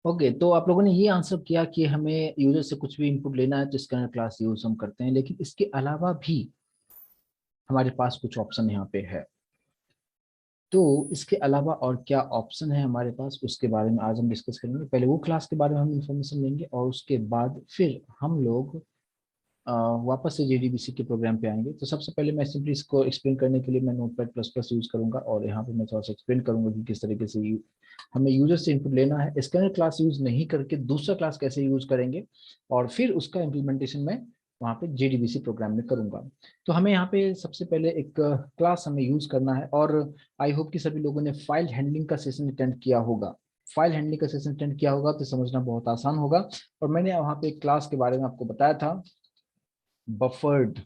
Okay, तो आप लोगों ने ये आंसर किया कि हमें यूजर से कुछ भी इनपुट लेना है तो स्कैनर क्लास यूज हम करते हैं, लेकिन इसके अलावा भी हमारे पास कुछ ऑप्शन यहाँ पे है। तो इसके अलावा और क्या ऑप्शन है हमारे पास, उसके बारे में आज हम डिस्कस करेंगे। पहले वो क्लास के बारे में हम इंफॉर्मेशन लेंगे और उसके बाद फिर हम लोग वापस से जेडीबीसी के प्रोग्राम पे आएंगे। तो सबसे पहले मैं सिंपली इसको एक्सप्लेन करने के लिए मैं नोटपैड प्लस प्लस यूज करूंगा और यहाँ पे मैं थोड़ा सा एक्सप्लेन करूंगा कि किस तरीके से हमें यूजर से इनपुट लेना है, स्कैनर क्लास यूज नहीं करके दूसरा क्लास कैसे यूज करेंगे, और फिर उसका इम्प्लीमेंटेशन मैं वहाँ पे जेडीबीसी प्रोग्राम में करूंगा। तो हमें यहाँ पे सबसे पहले एक क्लास हमें यूज करना है, और आई होप कि सभी लोगों ने फाइल हैंडलिंग का सेशन अटेंड किया होगा। फाइल हैंडलिंग का सेशन अटेंड किया होगा तो समझना बहुत आसान होगा। और मैंने वहाँ पे एक क्लास के बारे में आपको बताया था, बफर्ड,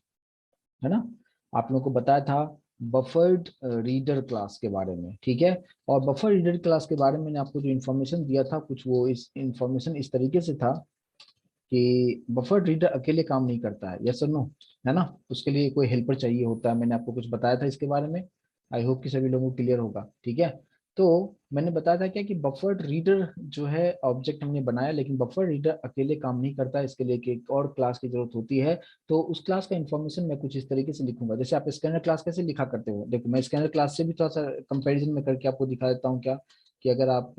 है ना। आप लोगों को बताया था बफर्ड रीडर क्लास के बारे में, ठीक है। और बफर रीडर क्लास के बारे में मैंने आपको जो इन्फॉर्मेशन दिया था कुछ, वो इस इन्फॉर्मेशन इस तरीके से था कि बफर रीडर अकेले काम नहीं करता है, यस और नो, है ना। उसके लिए कोई हेल्पर चाहिए होता है। मैंने आपको कुछ बताया था इसके बारे में। आई होप कि सभी लोगों को क्लियर होगा, ठीक है। तो मैंने बताया था क्या कि बफर रीडर जो है ऑब्जेक्ट हमने बनाया, लेकिन बफर रीडर अकेले काम नहीं करता, इसके लिए कि एक और क्लास की जरूरत होती है। तो उस क्लास का इन्फॉर्मेशन मैं कुछ इस तरीके से लिखूंगा, जैसे आप स्कैनर क्लास कैसे लिखा करते हो। देखो, मैं स्कैनर क्लास से भी थोड़ा सा कंपेरिजन में करके आपको दिखा देता हूँ क्या, कि अगर आप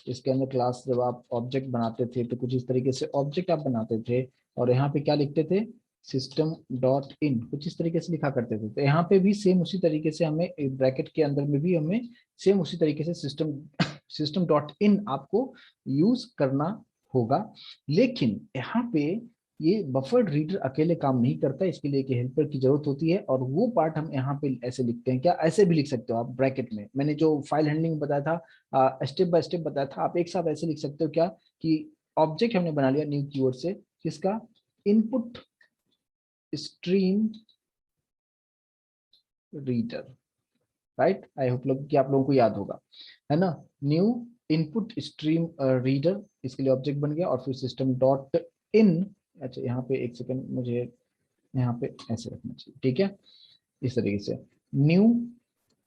स्कैनर क्लास जब आप ऑब्जेक्ट बनाते थे तो कुछ इस तरीके से ऑब्जेक्ट आप बनाते थे, और यहाँ पे क्या लिखते थे, सिस्टम डॉट इन, कुछ इस तरीके से लिखा करते थे। तो यहाँ पे भी सेम उसी तरीके से हमें ब्रैकेट के अंदर में भी हमें सेम उसी तरीके से सिस्टम सिस्टम डॉट इन आपको यूज करना होगा। लेकिन यहाँ पे ये बफर रीडर अकेले काम नहीं करता, इसके लिए एक हेल्पर की जरूरत होती है, और वो पार्ट हम यहाँ पे ऐसे लिखते हैं क्या, ऐसे भी लिख सकते हो आप ब्रैकेट में। मैंने जो फाइल हैंडलिंग बताया था, स्टेप बाय स्टेप बताया था, आप एक साथ ऐसे लिख सकते हो क्या, कि ऑब्जेक्ट हमने बना लिया न्यू कीवर्ड से, किसका, input stream reader, right. I hope लोग कि आप लोगों को याद होगा, है ना। न्यू इनपुट स्ट्रीम रीडर, इसके लिए ऑब्जेक्ट बन गया, और फिर सिस्टम डॉट इन। अच्छा, यहाँ पे एक सेकंड, मुझे यहाँ पे ऐसे रखना चाहिए, ठीक है, इस तरीके से न्यू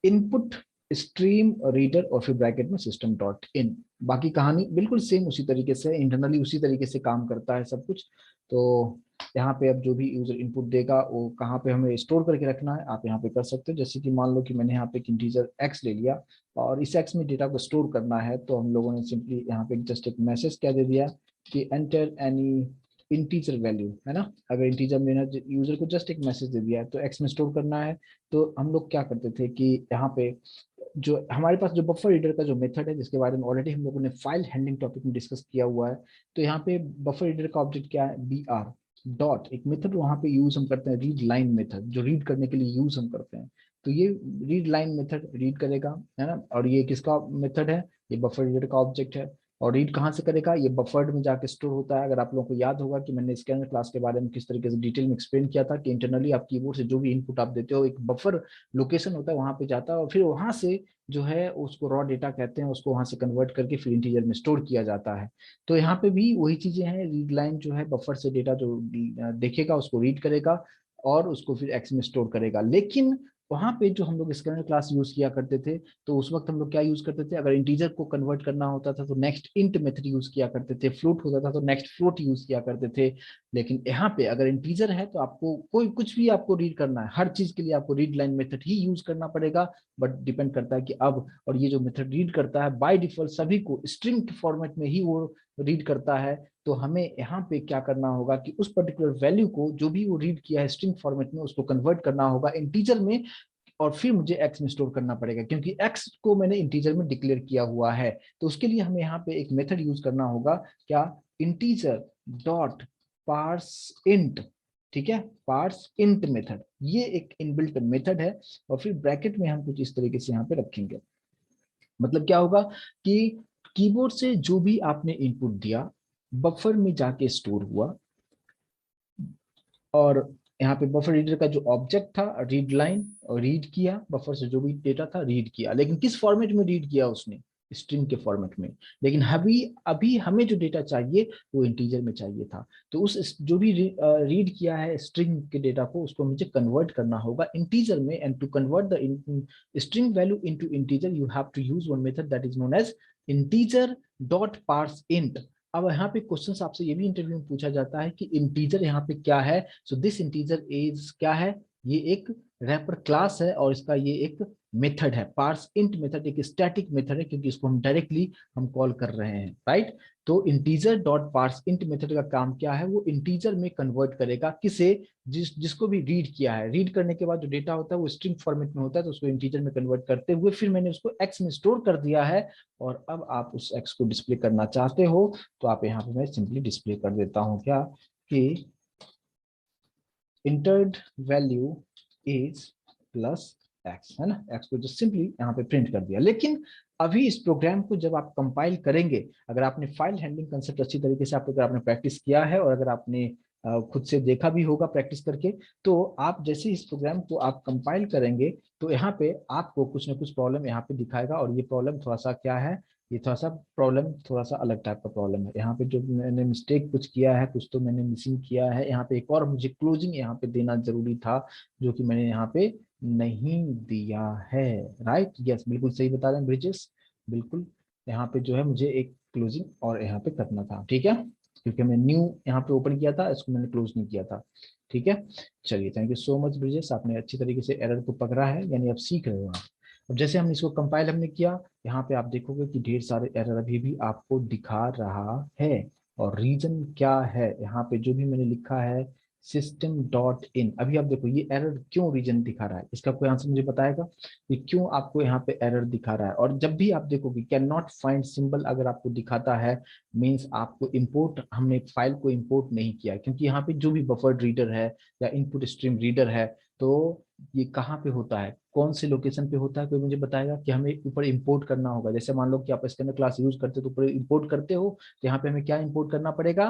इनपुट स्ट्रीम रीडर, और फिर ब्रैकेट में सिस्टम डॉट इन। बाकी कहानी बिल्कुल सेम उसी तरीके से, इंटरनली उसी तरीके से काम करता है सब कुछ। तो यहाँ पे अब जो भी यूजर इनपुट देगा वो कहाँ पे हमें स्टोर करके रखना है, आप यहाँ पे कर सकते हो। जैसे कि मान लो कि मैंने यहाँ पे एक इंटीजर एक्स ले लिया, और इस एक्स में डेटा को स्टोर करना है, तो हम लोगों ने सिंपली यहाँ पे जस्ट एक मैसेज क्या दे दिया कि एंटर एनी इंटीजर वैल्यू, है ना। अगर इंटीजर में यूजर को जस्ट एक मैसेज दे दिया है तो एक्स में स्टोर करना है। तो हम लोग क्या करते थे कि यहाँ पे जो हमारे पास जो बफर रीडर का जो मेथड है, जिसके बारे में ऑलरेडी हम लोगों ने फाइल हैंडलिंग टॉपिक में डिस्कस किया हुआ है, तो यहाँ पे बफर रीडर का ऑब्जेक्ट क्या है, बी आर डॉट, एक मेथड वहाँ पे यूज हम करते हैं, रीड लाइन मेथड, जो रीड करने के लिए यूज हम करते हैं। तो ये रीड लाइन मेथड रीड करेगा, है ना। और ये किसका मेथड है, ये बफर रीडर का ऑब्जेक्ट है। और रीड कहाँ से करेगा, ये बफर्ड में जाके स्टोर होता है। अगर आप लोगों को याद होगा कि मैंने स्कैनर क्लास के बारे में किस तरीके से डिटेल में एक्सप्लेन किया था, कि इंटरनली आप कीबोर्ड से जो भी इनपुट आप देते हो, एक बफर लोकेशन होता है, वहां पे जाता है, और फिर वहां से जो है उसको रॉ डेटा कहते हैं, उसको वहां से कन्वर्ट करके फिर इंटीजर में स्टोर किया जाता है। तो यहाँ पे भी वही चीजें हैं, रीड लाइन जो है बफर से डेटा जो देखेगा उसको रीड करेगा, और उसको फिर एक्स में स्टोर करेगा। लेकिन वहां पे जो हम लोग स्कैनर क्लास यूज किया करते थे, तो उस वक्त हम लोग क्या यूज करते थे, अगर इंटीजर को कन्वर्ट करना होता था तो नेक्स्ट इंट मेथड यूज किया करते थे, फ्लोट होता था तो नेक्स्ट फ्लोट यूज किया करते थे। लेकिन यहाँ पे अगर इंटीजर है तो आपको कोई कुछ भी आपको रीड करना है, हर चीज के लिए आपको रीड लाइन मेथड ही यूज करना पड़ेगा। बट डिपेंड करता है कि अब, और ये जो मेथड रीड करता है बाय डिफॉल्ट सभी को स्ट्रिंग के फॉर्मेट में ही वो रीड करता है। तो हमें यहाँ पे क्या करना होगा कि उस पर्टिकुलर वैल्यू को जो भी वो रीड किया है स्ट्रिंग फॉर्मेट में, उसको कन्वर्ट करना होगा इंटीजर में, और फिर मुझे एक्स में स्टोर करना पड़ेगा, क्योंकि एक्स को मैंने इंटीजर में डिक्लेयर किया हुआ है। तो उसके लिए हमें यहाँ पे एक मेथड यूज करना होगा, क्या, इंटीजर डॉट पार्स इंट, ठीक है, पार्स इंट मेथड, ये एक इनबिल्ट मेथड है। और फिर ब्रैकेट में हम कुछ इस तरीके से यहाँ पे रखेंगे। मतलब क्या होगा कि कीबोर्ड से जो भी आपने इनपुट दिया बफर में जाके स्टोर हुआ, और यहाँ पे बफर रीडर का जो ऑब्जेक्ट था रीड लाइन, और रीड किया बफर से जो भी डेटा था रीड किया, लेकिन किस फॉर्मेट में रीड किया उसने, स्ट्रिंग के फॉर्मेट में, लेकिन अभी अभी हमें जो डेटा चाहिए वो इंटीजर में चाहिए था। तो उस जो भी रीड किया है स्ट्रिंग के डेटा को, उसको मुझे कन्वर्ट करना होगा इंटीजर में। And to convert the string value into integer you have to use one method that is known as integer dot parse int. अब यहाँ पे क्वेश्चन आपसे ये भी इंटरव्यू में पूछा जाता है कि इंटीजर यहाँ पे क्या है। सो दिस इंटीजर इज क्या है, ये एक रैपर क्लास है और इसका ये एक मेथड है। पार्स इंट मेथड एक स्टैटिक मेथड है क्योंकि इसको हम डायरेक्टली हम कॉल कर रहे हैं, राइट। तो integer dot parse int method का काम क्या है, वो इंटीजर में कन्वर्ट करेगा किसे, जिसको भी रीड किया है। रीड करने के बाद जो डेटा होता है वो स्ट्रिंग फॉर्मेट में होता है, तो उसको इंटीजर में कन्वर्ट करते हुए फिर मैंने उसको एक्स में स्टोर कर दिया है। और अब आप उस एक्स को डिस्प्ले करना चाहते हो तो आप यहाँ पे मैं सिंपली डिस्प्ले कर देता हूँ क्या, कि entered value is plus x, है ना। एक्स को जो सिंपली यहाँ पे प्रिंट कर दिया। लेकिन अभी इस प्रोग्राम को जब आप कंपाइल करेंगे, अगर आपने फाइल हैंडलिंग कंसेप्ट अच्छी तरीके से अगर आपने प्रैक्टिस किया है और अगर आपने खुद से देखा भी होगा प्रैक्टिस करके, तो आप जैसे इस प्रोग्राम को आप कंपाइल करेंगे तो यहाँ पे आपको कुछ ना कुछ प्रॉब्लम यहाँ पे दिखाएगा। और ये प्रॉब्लम थोड़ा सा क्या है, ये थोड़ा सा प्रॉब्लम थोड़ा सा अलग टाइप का प्रॉब्लम है। यहाँ पे जो मैंने मिस्टेक कुछ किया है, कुछ तो मैंने मिसिंग किया है। यहाँ पे एक और मुझे क्लोजिंग यहाँ पे देना जरूरी था, जो कि मैंने यहाँ पे नहीं दिया है, राइट। यस, बिल्कुल सही बता रहे हैं ब्रिजेस, बिल्कुल। यहाँ पे जो है मुझे एक क्लोजिंग और यहाँ पे करना था, ठीक है, क्योंकि मैं न्यू यहाँ पे ओपन किया था, इसको मैंने क्लोज नहीं किया था, ठीक है। चलिए, thank you so much Brijesh, आपने अच्छी तरीके से एरर को पकड़ा है, यानी आप सीख रहे हो आप। अब जैसे हमने इसको कंपाइल हमने किया, यहाँ पे आप देखोगे कि ढेर सारे एरर अभी भी आपको दिखा रहा है। और रीजन क्या है, यहाँ पे जो भी मैंने लिखा है सिस्टम डॉट इन, अभी आप देखो ये एरर क्यों रीजन दिखा रहा है, इसका कोई आंसर मुझे बताएगा कि क्यों आपको यहाँ पे एरर दिखा रहा है। और जब भी आप देखोगे कैन नॉट फाइंड सिंबल अगर आपको दिखाता है, मीन्स आपको इंपोर्ट, हमने एक फाइल को इंपोर्ट नहीं किया, क्योंकि यहाँ पे जो भी बफर्ड रीडर है या इनपुट स्ट्रीम रीडर है, तो ये कहाँ पे होता है, कौन से लोकेशन पे होता है, कोई मुझे बताएगा कि हमें ऊपर इंपोर्ट करना होगा। जैसे मान लो कि आप स्कैनर क्लास यूज करते हो तो ऊपर इंपोर्ट करते हो, तो यहाँ पे हमें क्या इंपोर्ट करना पड़ेगा,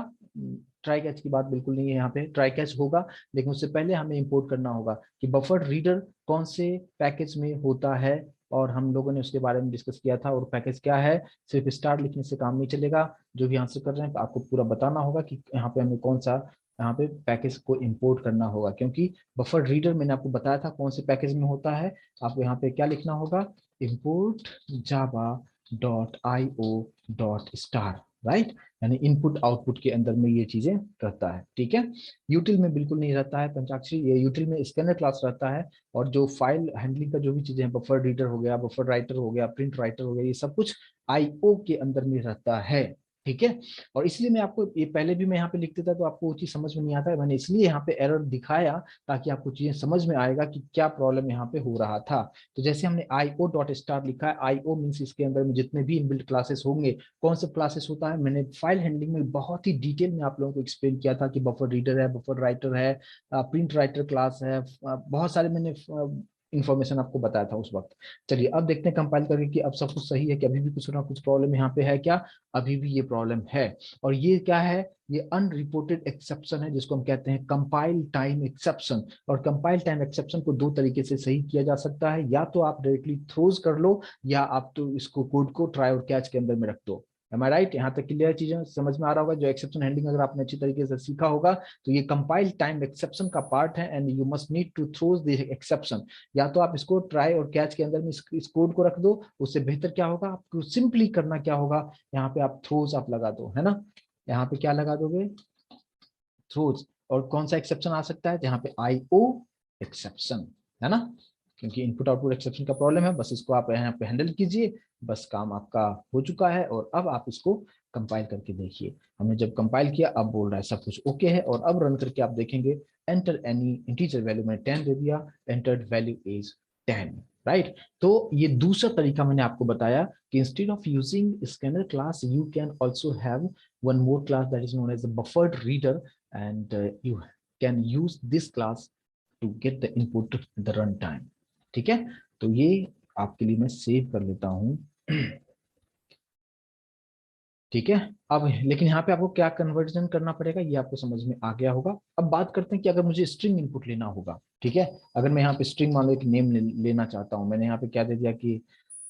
ट्राई कैच की बात बिल्कुल नहीं है, यहाँ पे ट्राई कैच होगा, लेकिन उससे पहले हमें इंपोर्ट करना होगा कि बफर्ड रीडर कौन से पैकेज में होता है। और हम लोगों ने उसके बारे में डिस्कस किया था, और पैकेज क्या है, सिर्फ स्टार लिखने से काम नहीं चलेगा। जो भी आंसर कर रहे हैं आपको पूरा बताना होगा कि यहाँ पे हमें कौन सा यहाँ पे पैकेज को इंपोर्ट करना होगा, क्योंकि बफर रीडर मैंने आपको बताया था कौन से पैकेज में होता है। आपको यहाँ पे क्या लिखना होगा, import Java dot I O dot star, right. यानी इनपुट आउटपुट के अंदर में ये चीजें रहता है, ठीक है। यूटिल में बिल्कुल नहीं रहता है पंचाक्षरी, ये यूटिल में स्कैनर क्लास रहता है। और जो फाइल हैंडलिंग का जो भी चीजें हैं, बफर रीडर हो गया, बफर राइटर हो गया, प्रिंट राइटर हो गया, ये सब कुछ आईओ के अंदर में रहता है, ठीक है। और इसलिए मैं आपको ये पहले भी मैं यहाँ पे लिख देता तो आपको वो चीज समझ में नहीं आता है, मैंने इसलिए यहाँ पे एरर दिखाया ताकि आपको चीजें समझ में आएगा कि क्या प्रॉब्लम यहाँ पे हो रहा था। तो जैसे हमने आईओ डॉट स्टार लिखा है, आईओ मीन्स इसके अंदर में जितने भी इनबिल्ट क्लासेस होंगे, कौन से क्लासेस होता है, मैंने फाइल हैंडलिंग में बहुत ही डिटेल में आप लोगों को एक्सप्लेन किया था कि बफर रीडर है, बफर राइटर है, प्रिंट राइटर क्लास है, बहुत सारे मैंने इन्फॉर्मेशन आपको बताया था उस वक्त। चलिए अब देखते हैं कंपाइल करके कि अब सब कुछ सही है कि अभी भी कुछ ना कुछ प्रॉब्लम यहाँ पे है क्या, अभी भी ये प्रॉब्लम है। और ये क्या है, ये अनरिपोर्टेड एक्सेप्शन है, जिसको हम कहते हैं कंपाइल टाइम एक्सेप्शन। और कंपाइल टाइम एक्सेप्शन को दो तरीके से सही किया जा सकता है, या तो आप डायरेक्टली थ्रोज कर लो, या आप तो इसको कोड को ट्राई और कैच के अंदर में रख दो। एम आई राइट, यहाँ तक क्लियर चीजें समझ में आ रहा होगा। जो एक्सेप्शन हैंडलिंग अगर आपने अच्छी तरीके से सीखा होगा, तो ये कंपाइल टाइम एक्सेप्शन का पार्ट है, and you must need to throws the exception. या तो आप इसको ट्राई और कैच के अंदर में इस कोड को रख दो, उससे बेहतर क्या होगा, आपको सिंपली करना क्या होगा, यहाँ पे आप थ्रोज आप लगा दो, है ना। यहाँ पे क्या लगा दोगे, थ्रोज। और कौन सा एक्सेप्शन आ सकता है, यहाँ पे आईओ एक्सेप्शन, है ना, क्योंकि इनपुट आउटपुट एक्सेप्शन का प्रॉब्लम है। बस इसको आप यहाँ पे हैंडल कीजिए, बस काम आपका हो चुका है। और अब आप इसको कंपाइल करके देखिए, हमने जब कंपाइल किया अब बोल रहा है सब कुछ ओके है। और अब रन करके आप देखेंगे, एंटर एनी इंटीजर वैल्यू, मैंने 10 दे दिया, एंटर्ड वैल्यू इज 10, राइट। तो ये दूसरा तरीका मैंने आपको बताया कि instead of using scanner class you can also have one more class that is known as the buffered reader, and you can use this class to get the input at the runtime, ठीक है। तो ये आपके लिए मैं save कर लेता हूं, ठीक है। अब लेकिन यहाँ पे आपको क्या कन्वर्जन करना पड़ेगा ये आपको समझ में आ गया होगा। अब बात करते हैं कि अगर मुझे स्ट्रिंग इनपुट लेना होगा, ठीक है। अगर मैं यहाँ पे स्ट्रिंग मान लो एक नेम लेना चाहता हूँ, मैंने यहाँ पे क्या दे दिया कि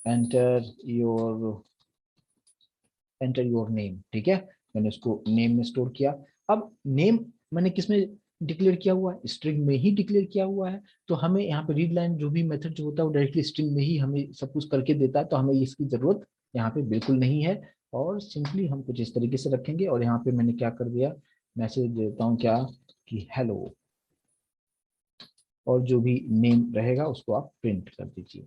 enter your enter your name, ठीक है, मैंने उसको नेम में स्टोर किया। अब नेम मैंने किस में डिक्लेयर किया हुआ है, स्ट्रिंग में ही डिक्लेयर किया हुआ है, तो हमें यहाँ पे रीड लाइन जो भी मेथड जो होता है वो डायरेक्टली स्ट्रिंग में ही हमें सब कुछ करके देता है, तो हमें इसकी जरूरत यहाँ पे बिल्कुल नहीं है। और सिंपली हम कुछ इस तरीके से रखेंगे, और यहाँ पे मैंने क्या कर दिया, मैसेज देता हूँ क्या कि हेलो, और जो भी नेम रहेगा उसको आप प्रिंट कर दीजिए,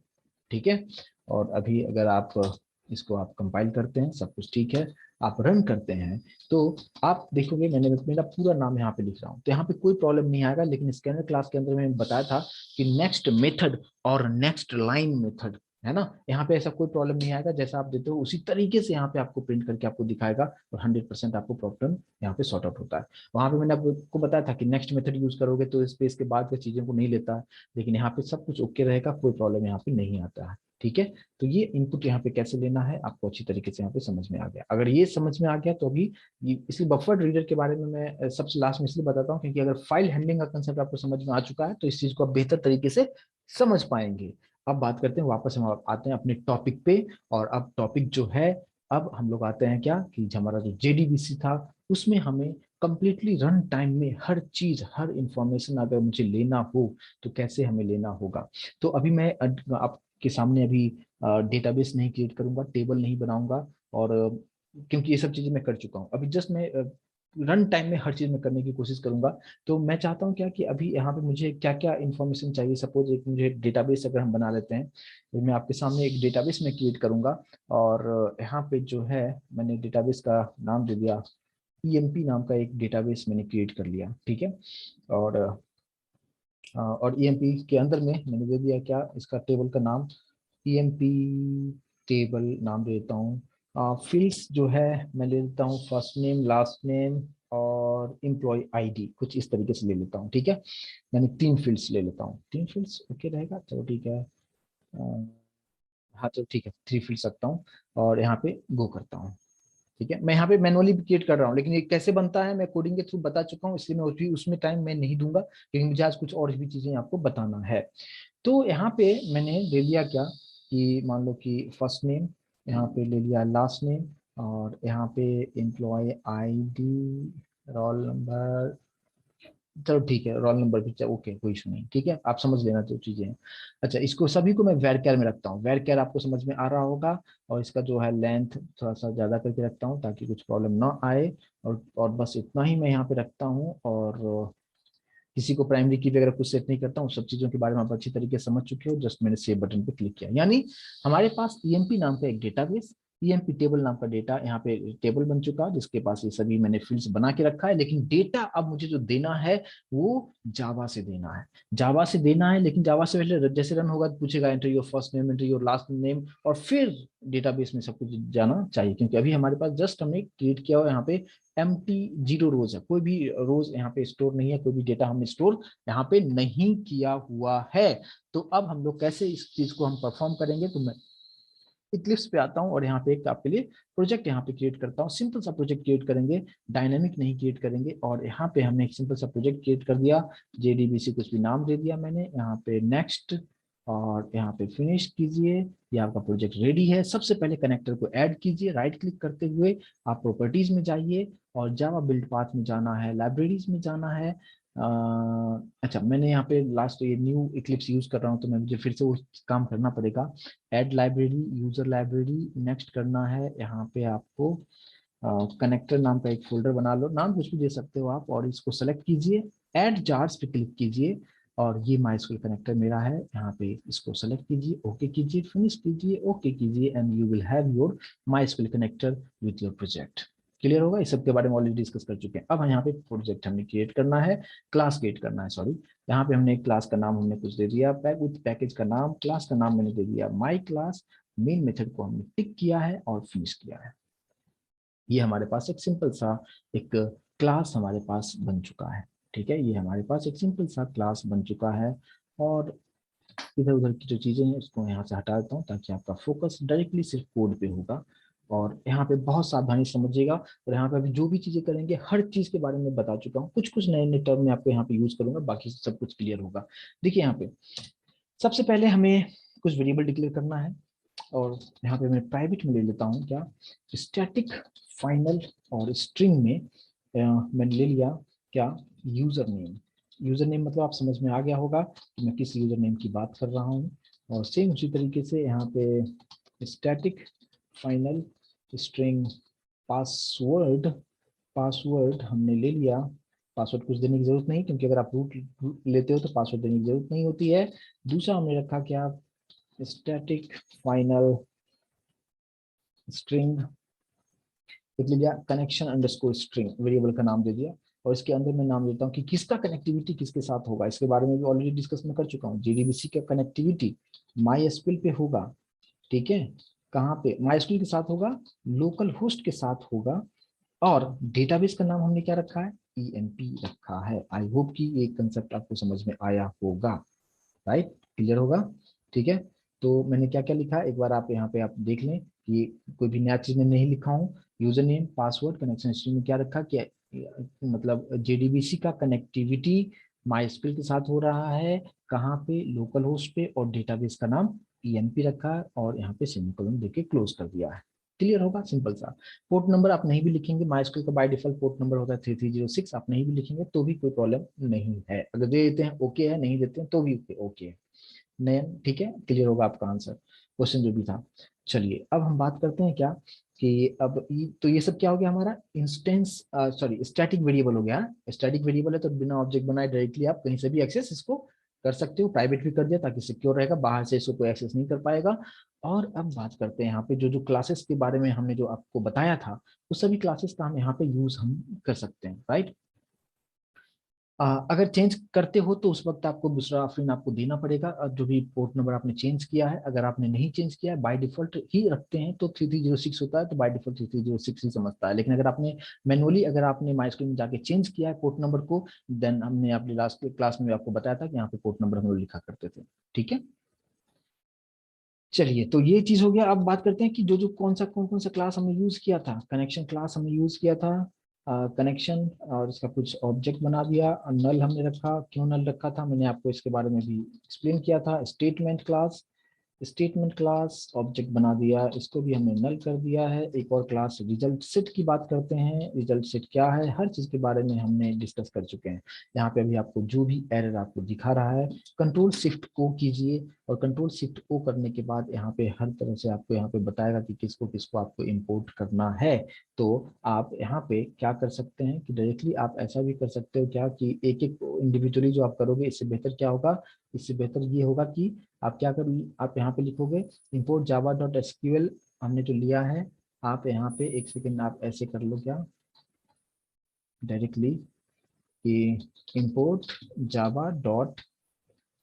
ठीक है। और अभी अगर आप इसको आप कंपाइल करते हैं, सब कुछ ठीक है, आप रन करते हैं, तो आप देखोगे मैंने मेरा पूरा नाम यहाँ पे लिख रहा हूँ, तो यहाँ पे कोई प्रॉब्लम नहीं आएगा। लेकिन स्कैनर क्लास के अंदर मैंने बताया था कि नेक्स्ट मेथड और नेक्स्ट लाइन मेथड है ना, यहाँ पे ऐसा कोई प्रॉब्लम नहीं आएगा, जैसा आप देते हो उसी तरीके से यहाँ पे आपको प्रिंट करके आपको दिखाएगा, और 100% आपको प्रॉब्लम यहाँ पे सॉर्ट आउट होता है। वहां पे मैंने आपको बताया था कि नेक्स्ट मेथड यूज करोगे तो स्पेस के बाद की चीजों को नहीं लेता है, लेकिन यहाँ पे सब कुछ ओके रहेगा, कोई प्रॉब्लम यहाँ पे नहीं आता है, ठीक है। तो ये इनपुट यहाँ पे कैसे लेना है आपको अच्छी तरीके से यहाँ पे समझ में आ गया। अगर ये समझ में आ गया तो अभी इसलिए बफर्ड रीडर के बारे में मैं सबसे लास्ट में इसलिए बताता हूँ, क्योंकि अगर फाइल हैंडलिंग का कंसेप्ट आपको समझ में आ चुका है तो इस चीज को आप बेहतर तरीके से समझ पाएंगे। अब बात करते हैं, वापस हम आते हैं अपने टॉपिक पे, और अब टॉपिक जो है, अब हम लोग आते हैं क्या कि हमारा जो जेडीबीसी था उसमें हमें कंप्लीटली रन टाइम में हर चीज हर इंफॉर्मेशन अगर मुझे लेना हो तो कैसे हमें लेना होगा। तो अभी मैं आपके सामने अभी डेटाबेस नहीं क्रिएट करूंगा, टेबल नहीं बनाऊंगा, और क्योंकि ये सब चीजें मैं कर चुका हूँ, अभी जस्ट मैं रन टाइम में हर चीज में करने की कोशिश करूंगा। तो मैं चाहता हूँ क्या कि अभी यहाँ पे मुझे क्या क्या इन्फॉर्मेशन चाहिए, सपोज एक मुझे डेटाबेस अगर हम बना लेते हैं, तो मैं आपके सामने एक डेटाबेस में क्रिएट करूंगा, और यहाँ पे जो है मैंने डेटाबेस का नाम दे दिया, ईएमपी नाम का एक डेटाबेस मैंने क्रिएट कर लिया, ठीक है। और ईएमपी के अंदर में मैंने दे दिया क्या, इसका टेबल का नाम ईएमपी टेबल नाम दे देता हूँ। फील्ड्स जो है मैं ले लेता हूँ फर्स्ट नेम लास्ट नेम और एम्प्लॉय आईडी, कुछ इस तरीके से ले लेता हूँ, ठीक है। मैंने 3 फील्ड्स ले लेता हूँ, 3 फील्ड्स ओके रहेगा, चलो ठीक है। हाँ चलो ठीक है, 3 फील्ड्स रखता हूँ, और यहाँ पे गो करता हूँ, ठीक है। मैं यहाँ पे मैनुअली क्रिएट कर रहा हूँ, लेकिन ये कैसे बनता है मैं कोडिंग के थ्रू बता चुका हूँ, इसलिए मैं उसमें टाइम मैं नहीं दूंगा, क्योंकि मुझे आज कुछ और भी चीजें आपको बताना है। तो यहाँ पे मैंने ले लिया क्या कि मान लो कि फर्स्ट नेम, यहाँ पे ले लिया लास्ट नेम, और यहाँ पे एम्प्लॉय आईडी, रोल नंबर, चलो ठीक है रोल नंबर भी ओके, कोई इशू नहीं, ठीक है, आप समझ लेना जो चीजें हैं। अच्छा, इसको सभी को मैं वेरकेर में रखता हूँ, वेरकेर आपको समझ में आ रहा होगा, और इसका जो है लेंथ थोड़ा सा ज्यादा करके रखता हूँ ताकि कुछ प्रॉब्लम ना आए। और बस इतना ही मैं यहाँ पे रखता हूँ, और किसी को प्राइमरी की वगैरह कुछ सेट नहीं करता हूँ, सब चीजों के बारे में आप अच्छी तरीके से समझ चुके हो, जस्ट मैंने सेव बटन पे क्लिक किया, यानी हमारे पास ईएमपी नाम का एक डेटाबेस, ईएमपी टेबल नाम का डेटा यहाँ पे टेबल बन चुका है, जिसके पास ये सभी मैंने फील्ड्स बना के रखा है, लेकिन डेटा अब मुझे जो देना है वो जावा से देना है, जावा से देना है। लेकिन जावा से पहले जैसे रन होगा तो पूछेगा enter your first name enter your last name, और फिर डेटाबेस में सब कुछ जाना चाहिए, क्योंकि अभी हमारे पास जस्ट हमने क्रिएट किया हुआ यहाँ पे एम्प्टी 0 रोज है, कोई भी रोज यहाँ पे स्टोर नहीं है, कोई भी डेटा हमने स्टोर यहाँ पे नहीं किया हुआ है। तो अब हम लोग कैसे इस चीज को हम परफॉर्म करेंगे, तो मैं इक्लिप्स पे आता हूँ, और यहाँ पे एक आपके लिए प्रोजेक्ट यहाँ पे क्रिएट करता हूँ, सिंपल सा प्रोजेक्ट क्रिएट करेंगे, डायनेमिक नहीं क्रिएट करेंगे। और यहाँ पे हमने एक सिंपल सा प्रोजेक्ट क्रिएट कर दिया, जेडीबीसी कुछ भी नाम दे दिया मैंने, यहाँ पे नेक्स्ट, और यहाँ पे फिनिश कीजिए, ये आपका प्रोजेक्ट रेडी है। सबसे पहले कनेक्टर को ऐड कीजिए, राइट क्लिक करते हुए आप प्रॉपर्टीज में जाइए, और जावा बिल्ड पाथ में जाना है, लाइब्रेरीज में जाना है। अच्छा, मैंने यहाँ पे लास्ट ये न्यू इक्लिप्स यूज कर रहा हूँ, तो मैं मुझे फिर से वो काम करना पड़ेगा। Add library, user library, next करना है, यहाँ पे आपको कनेक्टर नाम का एक फोल्डर बना लो, नाम कुछ भी दे सकते हो आप, और इसको सेलेक्ट कीजिए, ऐड जार्स पे क्लिक कीजिए, और ये माइस्क्यूल कनेक्टर मेरा है, यहाँ पे इसको सेलेक्ट कीजिए, ओके कीजिए, फिनिश कीजिए, ओके कीजिए, and you will have your MySQL connector with your project. Clear होगा, इस सब के बारे में ऑलरेडी डिस्कस कर चुके हैं। अब यहाँ पे प्रोजेक्ट हमने क्रिएट करना है, क्लास क्रिएट करना है, सॉरी, यहाँ पे हमने क्लास का नाम हमने कुछ दे दिया, विथ पैकेज का नाम, क्लास का नाम मैंने दे दिया माई क्लास, मेन मेथड को हमने टिक किया है और फिनिश किया है। ये हमारे पास एक सिंपल सा एक क्लास हमारे पास बन चुका है, ठीक है, ये हमारे पास एक सिंपल सा क्लास बन चुका है। और इधर उधर की जो चीजें हैं उसको यहाँ से हटा देता हूँ, ताकि आपका फोकस डायरेक्टली सिर्फ कोड पे होगा। और यहाँ पे बहुत सावधानी समझिएगा, और यहाँ पे अभी जो भी चीजें करेंगे हर चीज के बारे में बता चुका हूँ, कुछ कुछ नए नए टर्म में आपको यहाँ पे यूज करूंगा, बाकी सब कुछ क्लियर होगा। देखिए यहाँ पे सबसे पहले हमें कुछ वेरिएबल डिक्लेयर करना है, और यहाँ पे मैं प्राइवेट में ले लेता हूँ क्या, स्टैटिक फाइनल, और स्ट्रिंग में मैंने ले लिया क्या, यूजर नेम। यूजर नेम मतलब आप समझ में आ गया होगा कि मैं किस यूजर नेम की बात कर रहा हूँ। और सेम उसी तरीके से यहाँ पे static final string password, password हमने ले लिया। पासवर्ड कुछ देने की जरूरत नहीं, क्योंकि अगर आप रूट लेते हो तो पासवर्ड देने की जरूरत नहीं होती है। दूसरा हमने रखा क्या, स्टैटिक फाइनल स्ट्रिंग, लिख लिया कनेक्शन अंडरस्कोर स्ट्रिंग, वेरिएबल का नाम दे दिया। और इसके अंदर मैं नाम देता हूँ कि किसका कनेक्टिविटी किसके साथ होगा, इसके बारे में भी ऑलरेडी डिस्कस मैं कर चुका हूँ। जेडीबीसी का कनेक्टिविटी माई एसक्यूएल पे होगा, ठीक है। कहाँ पे माई एसक्यूएल के साथ होगा, लोकल होस्ट के साथ होगा। और डेटाबेस का नाम हमने क्या रखा है, ईएमपी रखा है। आई होप कि ये कंसेप्ट आपको समझ में आया होगा, राइट, क्लियर होगा, ठीक है। तो मैंने क्या क्या लिखा है एक बार आप यहाँ पे आप देख लें कि कोई भी नया चीज मैं नहीं लिखा हूँ। User name, password, connection history में क्या रखा कि मतलब जेडीबीसी का कनेक्टिविटी माइस्क्वेल के साथ हो रहा है, कहाँ पे, लोकल होस्ट पे, और डेटाबेस का नाम ईएमपी रखा है, और यहाँ पे सेमीकोलन देके क्लोज कर दिया है। क्लियर होगा, सिंपल सा। पोर्ट नंबर आप नहीं भी लिखेंगे, माइस्क्वेल का बाय डिफॉल्ट पोर्ट नंबर होता है 3306, आप नहीं भी लिखेंगे तो भी कोई प्रॉब्लम नहीं है। अगर दे देते हैं ओके है, नहीं देते हैं तो भी ओके है। नयन, ठीक है, क्लियर होगा आपका आंसर, क्वेश्चन जो भी था। चलिए अब हम बात करते हैं क्या कि अब तो ये सब क्या हो गया हमारा, इंस्टेंस सॉरी स्टैटिक वेरिएबल हो गया। स्टैटिक वेरिएबल है तो बिना ऑब्जेक्ट बनाए डायरेक्टली आप कहीं से भी एक्सेस इसको कर सकते हो। प्राइवेट भी कर दिया ताकि सिक्योर रहेगा, बाहर से इसको कोई एक्सेस नहीं कर पाएगा। और अब बात करते हैं यहाँ पे जो जो क्लासेस के बारे में हमने जो आपको बताया था, उस सभी क्लासेस का हम यहाँ पे यूज हम कर सकते हैं, राइट। अगर चेंज करते हो तो उस वक्त आपको दूसरा फिर आपको देना पड़ेगा, जो भी पोर्ट नंबर आपने चेंज किया है। अगर आपने नहीं चेंज किया है, बाय डिफॉल्ट ही रखते हैं तो 3306 होता है, तो बाय डिफॉल्ट 3306 ही समझता है। लेकिन अगर आपने मैनुअली, अगर आपने माई स्क्रीन में जाके चेंज किया है पोर्ट नंबर को, देन हमने अपनी लास्ट क्लास में आपको बताया था कि यहाँ पे पोर्ट नंबर हम लोग लिखा करते थे, ठीक है। चलिए तो ये चीज हो गया। अब बात करते हैं कि जो जो कौन कौन सा क्लास हमने यूज किया था। कनेक्शन क्लास हमने यूज किया था, कनेक्शन, और इसका कुछ ऑब्जेक्ट बना दिया। नल हमने रखा, क्यों नल रखा था मैंने आपको इसके बारे में भी एक्सप्लेन किया था। Statement class, statement class object बना दिया, इसको भी हमने नल कर दिया है। एक और क्लास रिजल्ट सेट की बात करते हैं, रिजल्ट सेट क्या है, हर चीज के बारे में हमने डिस्कस कर चुके हैं। यहाँ पे अभी आपको जो भी एरर आपको दिखा रहा है, कंट्रोल शिफ्ट ओ कीजिए, और कंट्रोल शिफ्ट ओ करने के बाद यहाँ पे हर तरह से आपको यहाँ पे बताएगा कि किसको किसको आपको इंपोर्ट करना है। तो आप यहाँ पे क्या कर सकते हैं कि डायरेक्टली आप ऐसा भी कर सकते हो क्या कि एक एक इंडिविजुअली जो आप करोगे, इससे बेहतर क्या होगा, इससे बेहतर ये होगा कि आप क्या कर, आप यहाँ पे लिखोगे import java डॉट एसक्यूएल, हमने जो लिया है। आप यहाँ पे एक सेकेंड आप ऐसे कर लो क्या, डायरेक्टली कि import java dot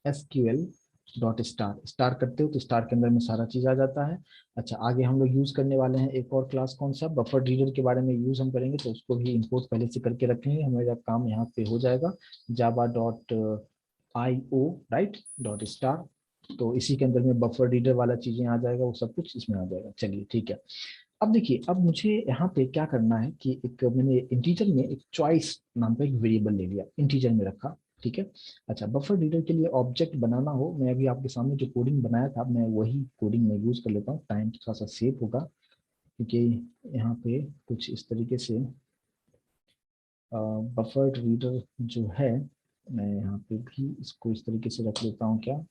SQL dot star, star करते हो तो स्टार के अंदर में सारा चीज आ जाता है। अच्छा, आगे हम लोग यूज करने वाले हैं एक और क्लास, कौन सा, बफर रीडर के बारे में यूज हम करेंगे, तो उसको भी इंपोर्ट पहले से करके रखेंगे, हमारा काम यहाँ पे हो जाएगा। Java dot I O, right, dot star, तो इसी के अंदर में बफर रीडर वाला चीजें आ जाएगा, वो सब कुछ इसमें आ जाएगा। चलिए ठीक है। अब देखिए, अब मुझे यहाँ पे क्या करना है कि एक मैंने इंटीजर में एक चॉइस नाम का एक वेरिएबल ले लिया, इंटीजर में रखा, ठीक है। अच्छा, बफर रीडर के लिए ऑब्जेक्ट बनाना हो, मैं अभी आपके सामने जो कोडिंग बनाया था मैं वही कोडिंग में यूज कर लेता हूँ, टाइम थोड़ा सा सेव होगा, क्योंकि यहाँ पे कुछ इस तरीके से बफर रीडर जो है, मैं यहाँ पे भी इसको इस तरीके से रख लेता हूँ क्या,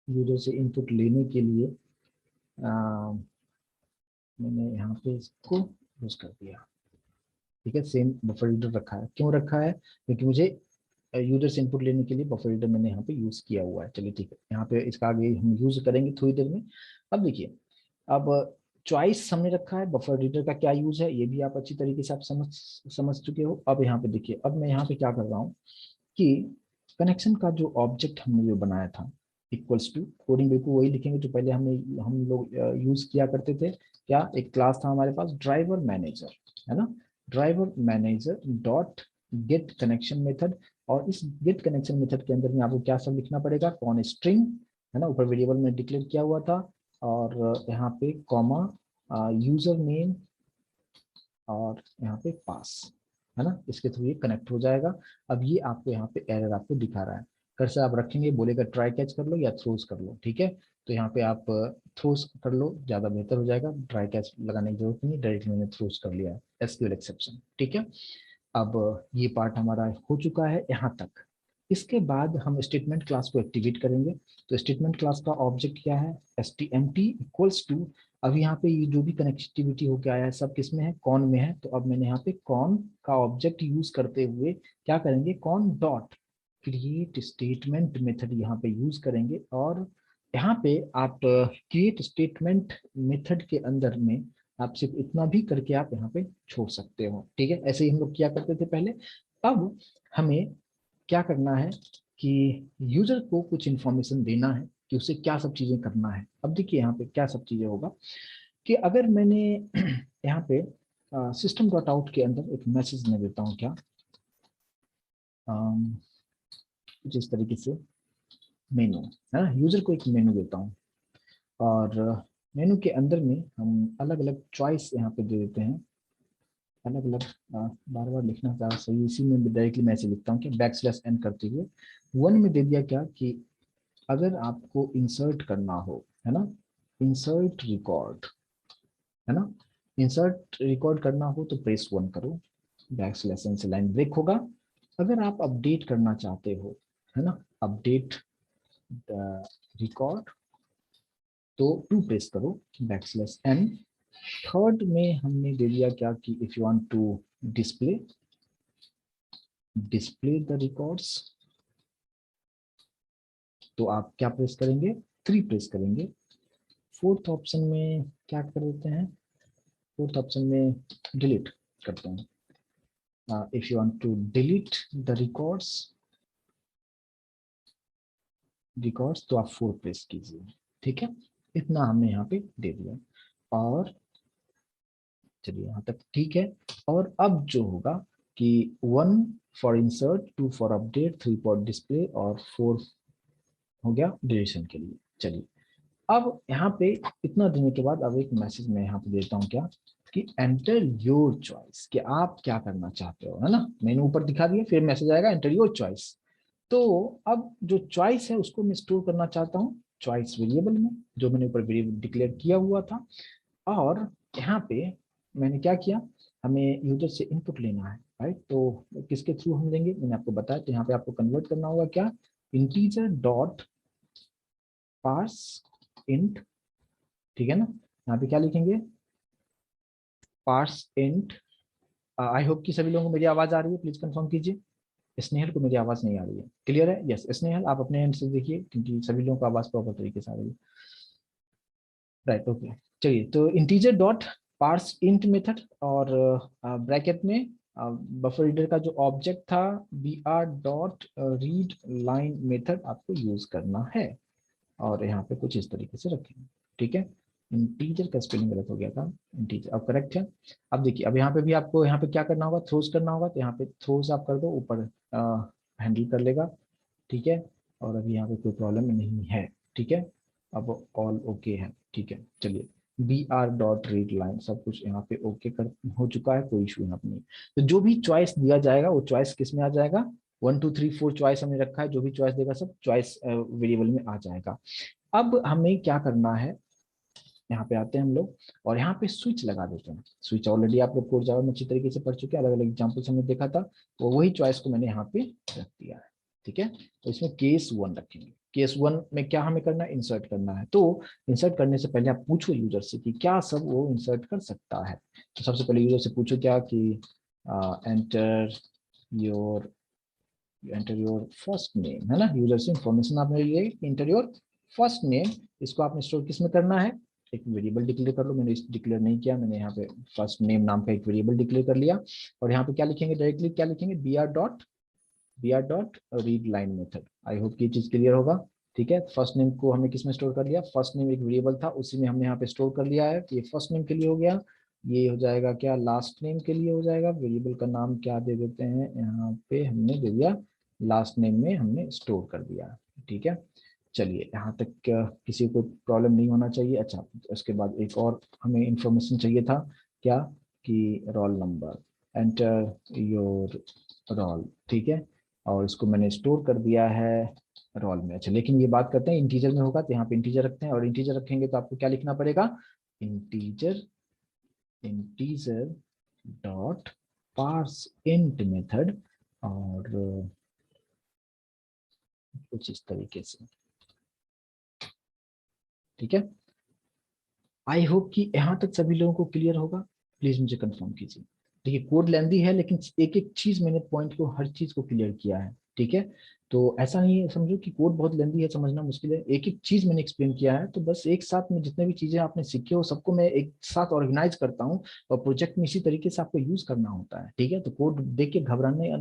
यूजर से इनपुट लेने के लिए मैंने यहाँ पे इसको यूज कर दिया, ठीक है। सेम बफर रीडर रखा है, क्यों रखा है, क्योंकि मुझे यूजर से इनपुट लेने के लिए बफर रीडर मैंने यहाँ पे यूज किया हुआ है। चलिए ठीक है, यहाँ पे इसका आगे हम यूज करेंगे थोड़ी देर में। अब देखिए, अब चॉइस हमने रखा है, बफर रीडर का क्या यूज है ये भी आप अच्छी तरीके से आप समझ चुके हो। अब यहाँ पे देखिए, अब मैं यहाँ पे क्या कर रहा हूँ कि कनेक्शन का जो ऑब्जेक्ट हमने जो बनाया था, इक्वल्स टू, कोडिंग बिल्कुल वही लिखेंगे जो पहले हम लोग यूज किया करते थे। क्या, एक क्लास था हमारे पास ड्राइवर मैनेजर, है ना, driver manager dot get connection method. और इस गेट कनेक्शन मेथड के अंदर में आपको क्या सब लिखना पड़ेगा, कौन स्ट्रिंग, है ना, ऊपर वेरिएबल में डिक्लेयर किया हुआ था, और यहाँ पे कॉमा, यूजर नेम, और यहाँ पे पास, है ना, इसके थ्रू ये कनेक्ट हो जाएगा। अब ये आपको यहाँ पे एरर आपको दिखा रहा है, कर्सर आप रखेंगे, बोलेगा ट्राई कैच कर लो या थ्रोज कर लो, ठीक है। तो यहाँ पे आप थ्रोज कर लो, ज़्यादा बेहतर हो जाएगा, ट्राई कैच लगाने की जरूरत नहीं, डायरेक्टली मैंने थ्रोज कर लिया है, एसक्यूएल एक्सेप्शन, ठीक है। अब ये पार्ट हमारा हो चुका है यहाँ तक। इसके बाद हम स्टेटमेंट क्लास को एक्टिवेट करेंगे। तो स्टेटमेंट क्लास का ऑब्जेक्ट क्या है, stmt इक्वल्स टू, अब यहाँ पे ये जो भी कनेक्टिविटी होकर आया है सब किस में है, कॉन में है। तो अब मैंने यहाँ पे कॉन का ऑब्जेक्ट यूज करते हुए क्या करेंगे, cone dot create statement method यहाँ पे यूज करेंगे। और यहाँ पे आप क्रिएट स्टेटमेंट मेथड के अंदर में आप सिर्फ इतना भी करके आप यहाँ पे छोड़ सकते हो, ठीक है। ऐसे ही हम लोग किया करते थे पहले। अब हमें क्या करना है कि यूजर को कुछ इंफॉर्मेशन देना है कि उसे क्या सब चीजें करना है। अब देखिए यहाँ पे क्या सब चीजें होगा कि अगर मैंने यहाँ पे सिस्टम डॉट आउट के अंदर एक मैसेज मैं देता हूँ क्या, कुछ इस तरीके से मेनू है ना, यूजर को एक मेनू देता हूँ। और मेनू के अंदर में हम अलग अलग चॉइस यहाँ पे दे देते हैं, अलग अलग, बार बार लिखना ज़्यादा सही, इसी में डायरेक्टली मैं ऐसे लिखता हूँ कि \n करते हुए वन में दे दिया क्या कि अगर आपको इंसर्ट करना हो, है ना, इंसर्ट रिकॉर्ड, है ना, इंसर्ट रिकॉर्ड करना हो तो प्रेस वन करो, \n से लाइन ब्रेक होगा। अगर आप अपडेट करना चाहते हो, है ना, अपडेट रिकॉर्ड, तो टू प्रेस करो, \n। थर्ड में हमने दे दिया क्या कि if you want to display display the records, तो आप क्या प्रेस करेंगे, 3 प्रेस करेंगे। फोर्थ ऑप्शन में क्या कर देते हैं, फोर्थ ऑप्शन में डिलीट करते हैं। If you want to delete the records तो आप 4 प्रेस कीजिए, ठीक है। इतना हमने यहाँ पे दे दिया। और चलिए यहाँ तक ठीक है। और अब जो होगा कि 1 for insert, 2 for update, 3 for display और 4 हो गया डिलीशन के लिए। चलिए अब यहाँ पे इतना देने के बाद अब एक मैसेज मैं यहाँ पे देता हूँ क्या कि एंटर योर चॉइस, कि आप क्या करना चाहते हो, है ना, मैंने ऊपर दिखा दिया, फिर मैसेज आएगा एंटर योर चॉइस। तो अब जो चॉइस है उसको मैं स्टोर करना चाहता हूँ चॉइस वेरिएबल में, जो मैंने ऊपर वेरिएबल डिक्लेयर किया हुआ था। और यहाँ पे मैंने क्या किया, हमें यूजर से इनपुट लेना है, राइट। तो किसके थ्रू हम लेंगे, मैंने आपको बताया। तो यहाँ पे आपको कन्वर्ट करना होगा क्या, इंटीजर डॉट पार्स इंट, ठीक है ना। यहाँ पे क्या लिखेंगे, पार्स इंट। आई होप कि सभी लोगों को मेरी आवाज आ रही है, प्लीज कंफर्म कीजिए। स्नेहल को मेरी आवाज नहीं आ रही है, क्लियर है, यस स्नेहल आप अपने एंड से देखिए क्योंकि सभी लोगों को आवाज प्रॉपर तरीके से आ रही है, राइट ओके। चलिए तो integer dot parse int method और ब्रैकेट में बफर रीडर का जो ऑब्जेक्ट था br dot read line method आपको यूज करना है। और यहाँ पे कुछ इस तरीके से रखेंगे, ठीक है। इंटीजर का स्पेलिंग गलत हो गया था, इंटीजर अब करेक्ट है। अब देखिए अब यहाँ पे भी आपको यहाँ पे क्या करना होगा, थ्रोज करना होगा। तो यहाँ पे थ्रोज आप कर दो, ऊपर हैंडल कर लेगा, ठीक है। और अभी यहाँ पे कोई प्रॉब्लम नहीं है, ठीक है। अब ऑल ओके है, ठीक है। चलिए br डॉट रीड लाइन सब कुछ यहाँ पे ओके कर हो चुका है, कोई इशू यहाँ पे नहीं। तो जो भी चॉइस दिया जाएगा वो चॉइस किस में आ जाएगा, 1 2 3 4 चॉइस हमने रखा है, जो भी चॉइस देगा सब चॉइस वेरिएबल में आ जाएगा। अब हमें क्या करना है, यहाँ पे आते हैं हम लोग और यहाँ पे स्विच लगा देते हैं। स्विच ऑलरेडी आप लोग कोड जावा में अच्छी तरीके से पढ़ चुके हैं, अलग अलग एग्जाम्पल्स हमने देखा था, तो वही चॉइस को मैंने यहाँ पे रख दिया है, ठीक है। तो इसमें केस 1 रखेंगे। केस 1 में क्या हमें करना है, इंसर्ट करना है। तो इंसर्ट करने से पहले आप पूछो यूजर से कि क्या सब वो इंसर्ट कर सकता है। तो सबसे पहले यूजर से पूछो क्या कि एंटर योर फर्स्ट नेम, है ना, यूजर से इंफॉर्मेशन आपने ली है, एंटर योर फर्स्ट नेम। इसको आपने स्टोर किस में करना है, एक वेरिएबल डिक्लेयर कर लो। मैंने इस डिक्लेयर नहीं किया, मैंने यहाँ पे फर्स्ट नेम नाम का एक वेरिएबल डिक्लेयर कर लिया। और यहाँ पे क्या लिखेंगे, डायरेक्टली क्या लिखेंगे, br dot read line method. I hope ये चीज क्लियर होगा, ठीक है। फर्स्ट नेम को हमने किस में स्टोर कर लिया, फर्स्ट नेम एक वेरिएबल था उसी में हमने यहाँ पे स्टोर कर लिया है। ये फर्स्ट नेम के लिए हो गया, ये हो जाएगा क्या, लास्ट नेम के लिए हो जाएगा। वेरिएबल का नाम क्या दे देते हैं, यहाँ पे हमने दे दिया लास्ट नेम में हमने स्टोर कर दिया, ठीक है। चलिए यहाँ तक किसी को प्रॉब्लम नहीं होना चाहिए। अच्छा उसके बाद एक और हमें इंफॉर्मेशन चाहिए था क्या कि roll number, enter your roll, ठीक है। और इसको मैंने स्टोर कर दिया है रोल में। अच्छा, लेकिन ये बात करते हैं इंटीजर में होगा, तो यहाँ पे इंटीजर रखते हैं, और इंटीजर रखेंगे तो आपको क्या लिखना पड़ेगा, integer integer dot parse int method, और कुछ इस तरीके से। ठीक है, आई होप कि यहाँ तक सभी लोगों को क्लियर होगा। प्लीज मुझे कंफर्म कीजिए। देखिए कोड लेंदी है, लेकिन एक एक चीज मैंने पॉइंट को, हर चीज को क्लियर किया है। ठीक है, तो ऐसा नहीं है समझो कि कोड बहुत लेंदी है, समझना मुश्किल है। एक एक चीज मैंने एक्सप्लेन किया है, तो बस एक साथ में जितने भी चीजें आपने सीखी हो सबको मैं एक साथ ऑर्गेनाइज करता हूँ, और प्रोजेक्ट में इसी तरीके से आपको यूज करना होता है। ठीक है, तो कोड देख के घबराने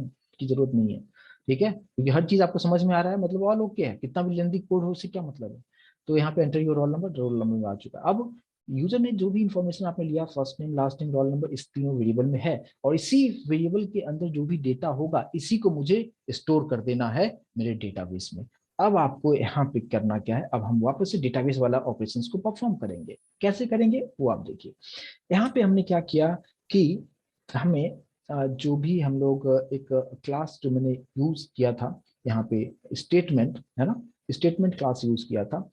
की जरूरत नहीं है। ठीक है, क्योंकि हर चीज आपको समझ में आ रहा है, मतलब ऑल ओके है, कितना भी लेंदी कोड हो उससे क्या मतलब है। तो यहाँ पे एंटर योर रोल नंबर में आ चुका है। अब यूजर ने जो भी इंफॉर्मेशन आपने लिया, first name last name roll number, इस तीनों वेरिएबल में है, और इसी वेरिएबल के अंदर जो भी डेटा होगा इसी को मुझे स्टोर कर देना है मेरे डेटाबेस में। अब आपको यहाँ पे करना क्या है, अब हम वापस से डेटाबेस वाला ऑपरेशंस को परफॉर्म करेंगे। कैसे करेंगे वो आप देखिए। यहाँ पे हमने क्या किया कि हमें जो भी हम लोग एक क्लास जो मैंने यूज किया था, यहाँ पे स्टेटमेंट है ना, स्टेटमेंट क्लास यूज किया था।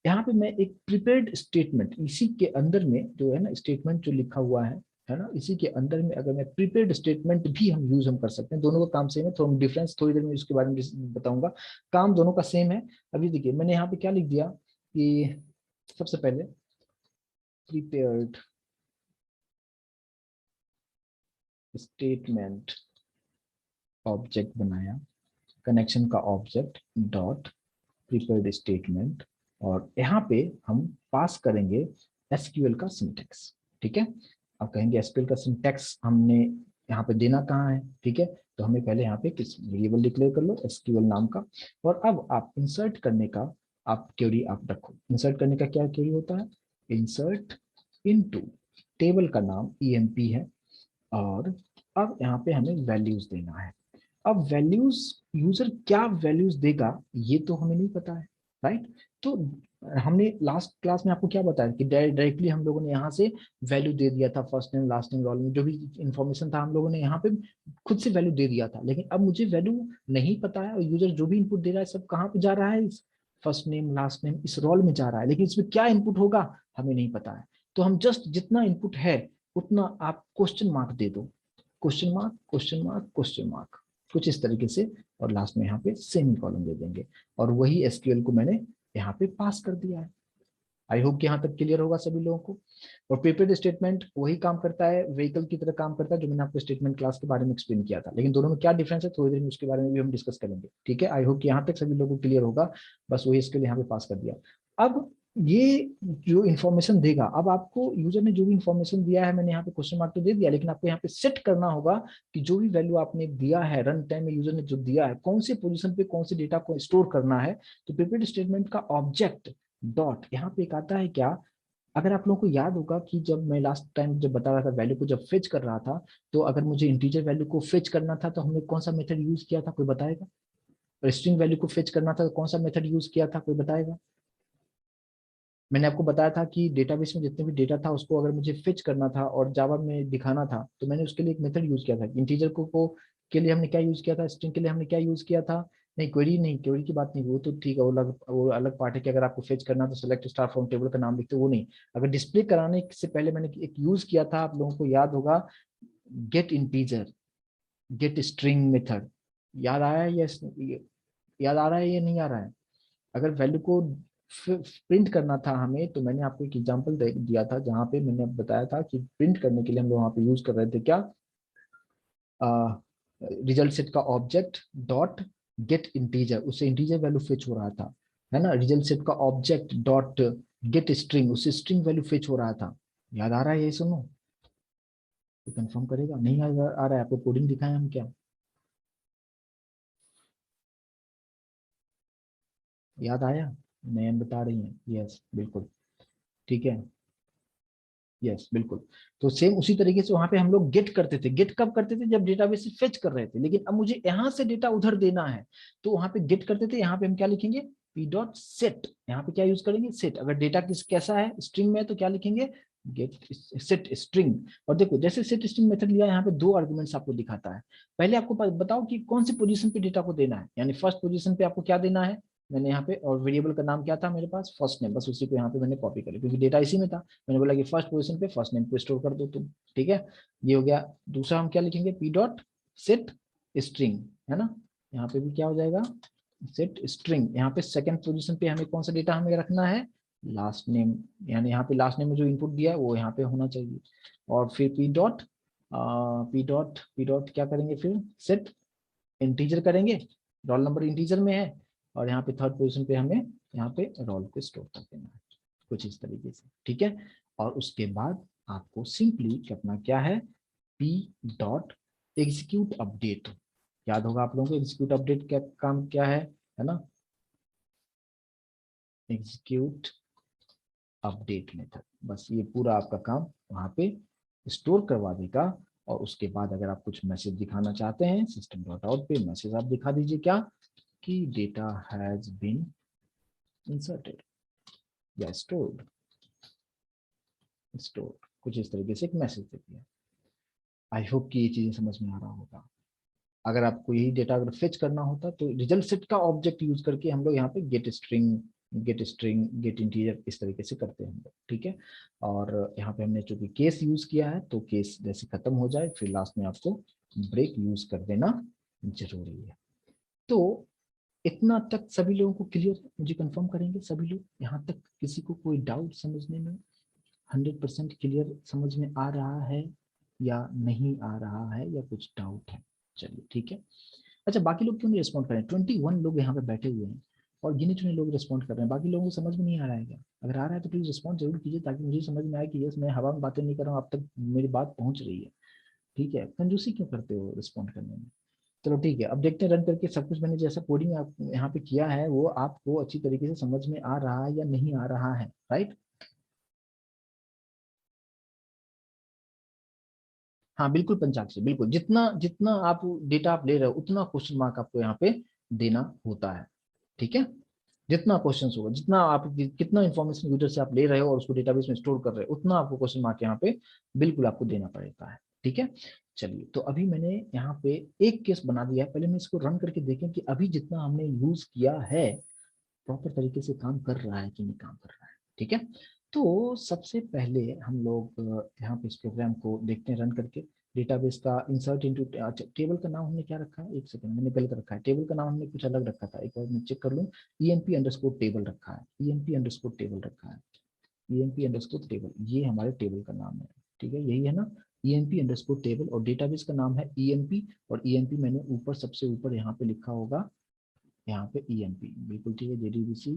यहाँ पे मैं एक प्रिपेयर्ड स्टेटमेंट, इसी के अंदर में जो है ना स्टेटमेंट जो लिखा हुआ है ना, इसी के अंदर में अगर मैं प्रिपेयर्ड स्टेटमेंट भी हम कर सकते हैं। दोनों का काम सेम है, थोड़ा डिफरेंस थोड़ी देर में उसके बारे में बताऊंगा। काम दोनों का सेम है। अभी देखिए मैंने यहाँ पे क्या लिख दिया कि सबसे पहले प्रिपेयर्ड स्टेटमेंट ऑब्जेक्ट बनाया, कनेक्शन का ऑब्जेक्ट डॉट प्रिपेयर्ड स्टेटमेंट, और यहाँ पे हम पास करेंगे एसक्यूएल का सिंटेक्स। ठीक है, अब कहेंगे एसक्यूएल का सिंटेक्स हमने यहाँ पे देना कहाँ है। ठीक है, तो हमें पहले यहाँ पे किस वेरिएबल डिक्लेयर कर लो एसक्यूएल नाम का, और अब आप इंसर्ट करने का आप क्वेरी आप रखो। इंसर्ट करने का क्या क्वेरी होता है, इंसर्ट इनटू, टेबल का नाम ईएमपी है, और अब यहाँ पे हमें वैल्यूज देना है। अब वैल्यूज, यूजर क्या वैल्यूज देगा ये तो हमें नहीं पता है, राइट। तो हमने लास्ट क्लास में आपको क्या बताया कि डायरेक्टली हम लोगों ने यहाँ से वैल्यू दे दिया था, first name last name role में जो भी इंफॉर्मेशन था हम लोगों ने यहाँ पे खुद से वैल्यू दे दिया था। लेकिन अब मुझे वैल्यू नहीं पता है, और यूजर जो भी इनपुट दे रहा है सब कहाँ पे जा रहा है, इस फर्स्ट नेम लास्ट नेम इस रोल में जा रहा है, लेकिन इसमें क्या इनपुट होगा हमें नहीं पता है। तो हम जस्ट जितना इनपुट है उतना आप क्वेश्चन मार्क दे दो, question mark question mark question mark, कुछ इस तरीके से, और लास्ट में यहाँ पे सेमी कॉलम दे देंगे, और वही एसक्यूएल को मैंने यहाँ पे पास कर दिया है। आई होप कि यहाँ तक क्लियर होगा सभी लोगों को। और प्रीपेड स्टेटमेंट वही काम करता है, व्हीकल की तरह काम करता है, जो मैंने आपको स्टेटमेंट क्लास के बारे में एक्सप्लेन किया था, लेकिन दोनों में क्या डिफरेंस है थोड़ी देर में उसके बारे में भी हम डिस्कस करेंगे। ठीक है, आई होप कि यहाँ तक सभी लोगों को क्लियर होगा। बस वही इसके लिए यहाँ पे पास कर दिया। अब ये जो इन्फॉर्मेशन देगा, अब आपको यूजर ने जो भी इन्फॉर्मेशन दिया है, मैंने यहाँ पे क्वेश्चन मार्क तो दे दिया, लेकिन आपको यहाँ पे सेट करना होगा कि जो भी वैल्यू आपने दिया है रन टाइम में, यूजर ने जो दिया है कौन से पोजीशन पे कौन से डेटा को स्टोर करना है। तो प्रीपेड स्टेटमेंट का ऑब्जेक्ट डॉट यहाँ पे एक आता है क्या, अगर आप लोगों को याद होगा कि जब मैं लास्ट टाइम जब बता रहा था वैल्यू को जब फेच कर रहा था, तो अगर मुझे इंटीजर वैल्यू को फेच करना था तो हमने कौन सा मेथड यूज किया था, कोई बताएगा। और स्ट्रिंग वैल्यू को फेच करना था तो कौन सा मेथड यूज किया था, कोई बताएगा। मैंने आपको बताया था कि डेटाबेस में जितने भी डेटा था उसको अगर मुझे फेच करना था और जावा में दिखाना था, तो मैंने उसके लिए एक मेथड यूज किया था। इंटीजर को के लिए हमने क्या यूज किया था, स्ट्रिंग के लिए हमने क्या यूज किया था, नहीं क्वेरी नहीं, क्वेरी की बात नहीं, वो तो ठीक है, वो अलग पार्ट है कि अगर आपको फेच करना तो सेलेक्ट स्टार फ्रॉम टेबल का नाम लिखते, वो नहीं। अगर डिस्प्ले कराने से पहले मैंने एक यूज किया था, आप लोगों को याद होगा, get integer get string method. याद आया है या याद आ रहा है या नहीं आ रहा है। अगर वैल्यू को प्रिंट करना था हमें, तो मैंने आपको एक एग्जांपल दिया था जहां पे मैंने बताया था कि प्रिंट करने के लिए हम लोग वहां पे यूज कर रहे थे क्या, रिजल्ट सेट का ऑब्जेक्ट डॉट गेट इंटीजर, उससे इंटीजर वैल्यू फेच हो रहा था, है ना। रिजल्ट सेट का ऑब्जेक्ट डॉट गेट स्ट्रिंग, उससे स्ट्रिंग वैल्यू फेच हो रहा था। याद आ रहा है ये, सुनो तो कंफर्म करेगा, नहीं आ रहा है आपको, कोडिंग दिखाएं हम क्या, याद आया। मैम बता रही हैं यस बिल्कुल, ठीक है, यस बिल्कुल। तो सेम उसी तरीके से वहां पे हम लोग गेट करते थे। गेट कब करते थे, जब डेटाबेस से फेच कर रहे थे, लेकिन अब मुझे यहाँ से डेटा उधर देना है, तो वहां पे गेट करते थे। यहाँ पे हम क्या लिखेंगे, पी डॉट सेट, यहाँ पे क्या यूज करेंगे, सेट। अगर डेटा किस कैसा है, स्ट्रिंग में है, तो क्या लिखेंगे, गेट सेट स्ट्रिंग। और देखो जैसे सेट स्ट्रिंग मेथड लिया, यहाँ पे दो आर्गुमेंट्स आपको दिखाता है। पहले आपको बताओ कि कौन सी पोजीशन पे डेटा को देना है, यानी फर्स्ट पोजीशन पे आपको क्या देना है, मैंने यहाँ पे, और वेरिएबल का नाम क्या था मेरे पास, फर्स्ट नेम, बस उसी को यहाँ पे मैंने कॉपी कर लिया क्योंकि डेटा इसी में था। मैंने बोला कि फर्स्ट पोजीशन पे फर्स्ट नेम को स्टोर कर दो तुम, ठीक है। ये हो गया। दूसरा हम क्या लिखेंगे, पी डॉट सेट स्ट्रिंग, है ना। यहाँ पे भी क्या हो जाएगा, सेट स्ट्रिंग। यहाँ पे सेकंड पोजीशन पे हमें कौन सा डेटा हमें रखना है, लास्ट नेम, यानी यहाँ पे लास्ट नेम में जो इनपुट दिया है वो यहाँ पे होना चाहिए। और फिर पी डॉट क्या करेंगे, फिर सेट इंटीजर करेंगे, रोल नंबर इंटीजर में है, और यहाँ पे थर्ड पोजीशन पे हमें यहाँ पे रोल को स्टोर कर देना है, कुछ इस तरीके से, ठीक है। और उसके बाद आपको सिंपली करना क्या है, पी डॉट एग्जीक्यूट अपडेट। याद होगा आप लोगों को एग्जीक्यूट अपडेट क्या काम क्या है ना, एग्जीक्यूट अपडेट मेथड, बस ये पूरा आपका काम वहां पे स्टोर करवा देगा। और उसके बाद अगर आप कुछ मैसेज दिखाना चाहते हैं सिस्टम डॉट आउट पे, मैसेज आप दिखा दीजिए क्या, कि डेटा हैज बीन इंसर्टेड या स्टोर्ड, कुछ इस तरीके से एक मैसेज दे दिया। आई होप कि ये चीजें समझ में आ रहा होगा। अगर आपको यही डेटा अगर फेच करना होता तो रिजल्ट सेट का ऑब्जेक्ट यूज करके हम लोग यहाँ पे गेट स्ट्रिंग गेट इंटीजर इस तरीके से करते हैं हम लोग, ठीक है। और यहाँ पे हमने चूंकि केस यूज किया है तो केस जैसे खत्म हो जाए फिर लास्ट में आपको ब्रेक यूज कर देना जरूरी है। तो इतना तक सभी लोगों को क्लियर, मुझे कंफर्म करेंगे सभी लोग, यहाँ तक किसी को कोई डाउट समझने में, 100% क्लियर समझ में आ रहा है या नहीं आ रहा है, या कुछ डाउट है। चलिए ठीक है। अच्छा, बाकी लोग क्यों नहीं रिस्पॉन्ड कर रहे हैं, 21 लोग यहाँ पे बैठे हुए हैं और गिने चुने लोग रिस्पॉन्ड कर रहे हैं, बाकी लोगों को समझ में नहीं आ रहा है क्या? अगर आ रहा है तो प्लीज रिस्पॉन्ड जरूर कीजिए ताकि मुझे समझ में आए कि यस मैं हवा में बातें नहीं कर रहा हूँ, अब तक मेरी बात पहुंच रही है। ठीक है, कंजूसी क्यों करते हो रिस्पॉन्ड करने में। चलो ठीक है, अब देखते हैं रन करके सब कुछ मैंने जैसा कोडिंग आप यहाँ पे किया है वो आपको अच्छी तरीके से समझ में आ रहा है या नहीं आ रहा है, राइट। हाँ बिल्कुल पंचाक्षी, बिल्कुल जितना जितना आप डेटा आप ले रहे हो उतना क्वेश्चन मार्क आपको यहाँ पे देना होता है, ठीक है। जितना क्वेश्चन होगा, जितना आप कितना इन्फॉर्मेशन यूजर से आप ले रहे हो और उसको डेटाबेस में स्टोर कर रहे हो उतना आपको क्वेश्चन मार्क यहाँ पे बिल्कुल आपको देना पड़ता है, ठीक है। चलिए, तो अभी मैंने यहाँ पे एक केस बना दिया है, पहले मैं इसको रन करके देखें कि अभी जितना हमने यूज किया है प्रॉपर तरीके से काम कर रहा है कि नहीं काम कर रहा है, ठीक है। तो सबसे पहले हम लोग यहाँ पे इस प्रोग्राम को देखते हैं रन करके। डेटाबेस का इंसर्ट इनटू, टेबल का नाम हमने क्या रखा है, एक सेकंड मैंने गलत रखा है, टेबल का नाम हमने कुछ अलग रखा था, एक बार मैं चेक कर लूँ। ईएमपी अंडरस्कोर टेबल रखा है, ईएमपी अंडरस्कोर टेबल रखा है, ईएमपी अंडरस्कोर टेबल, ये हमारे टेबल का नाम है, ठीक है, यही है ना। ईएमपी अंडरस्कोर टेबल, और डेटाबेस का नाम है ईएमपी, और ईएमपी मैंने ऊपर सबसे ऊपर यहाँ पे लिखा होगा, यहाँ पे ईएमपी, बिल्कुल ठीक है। जेडीबीसी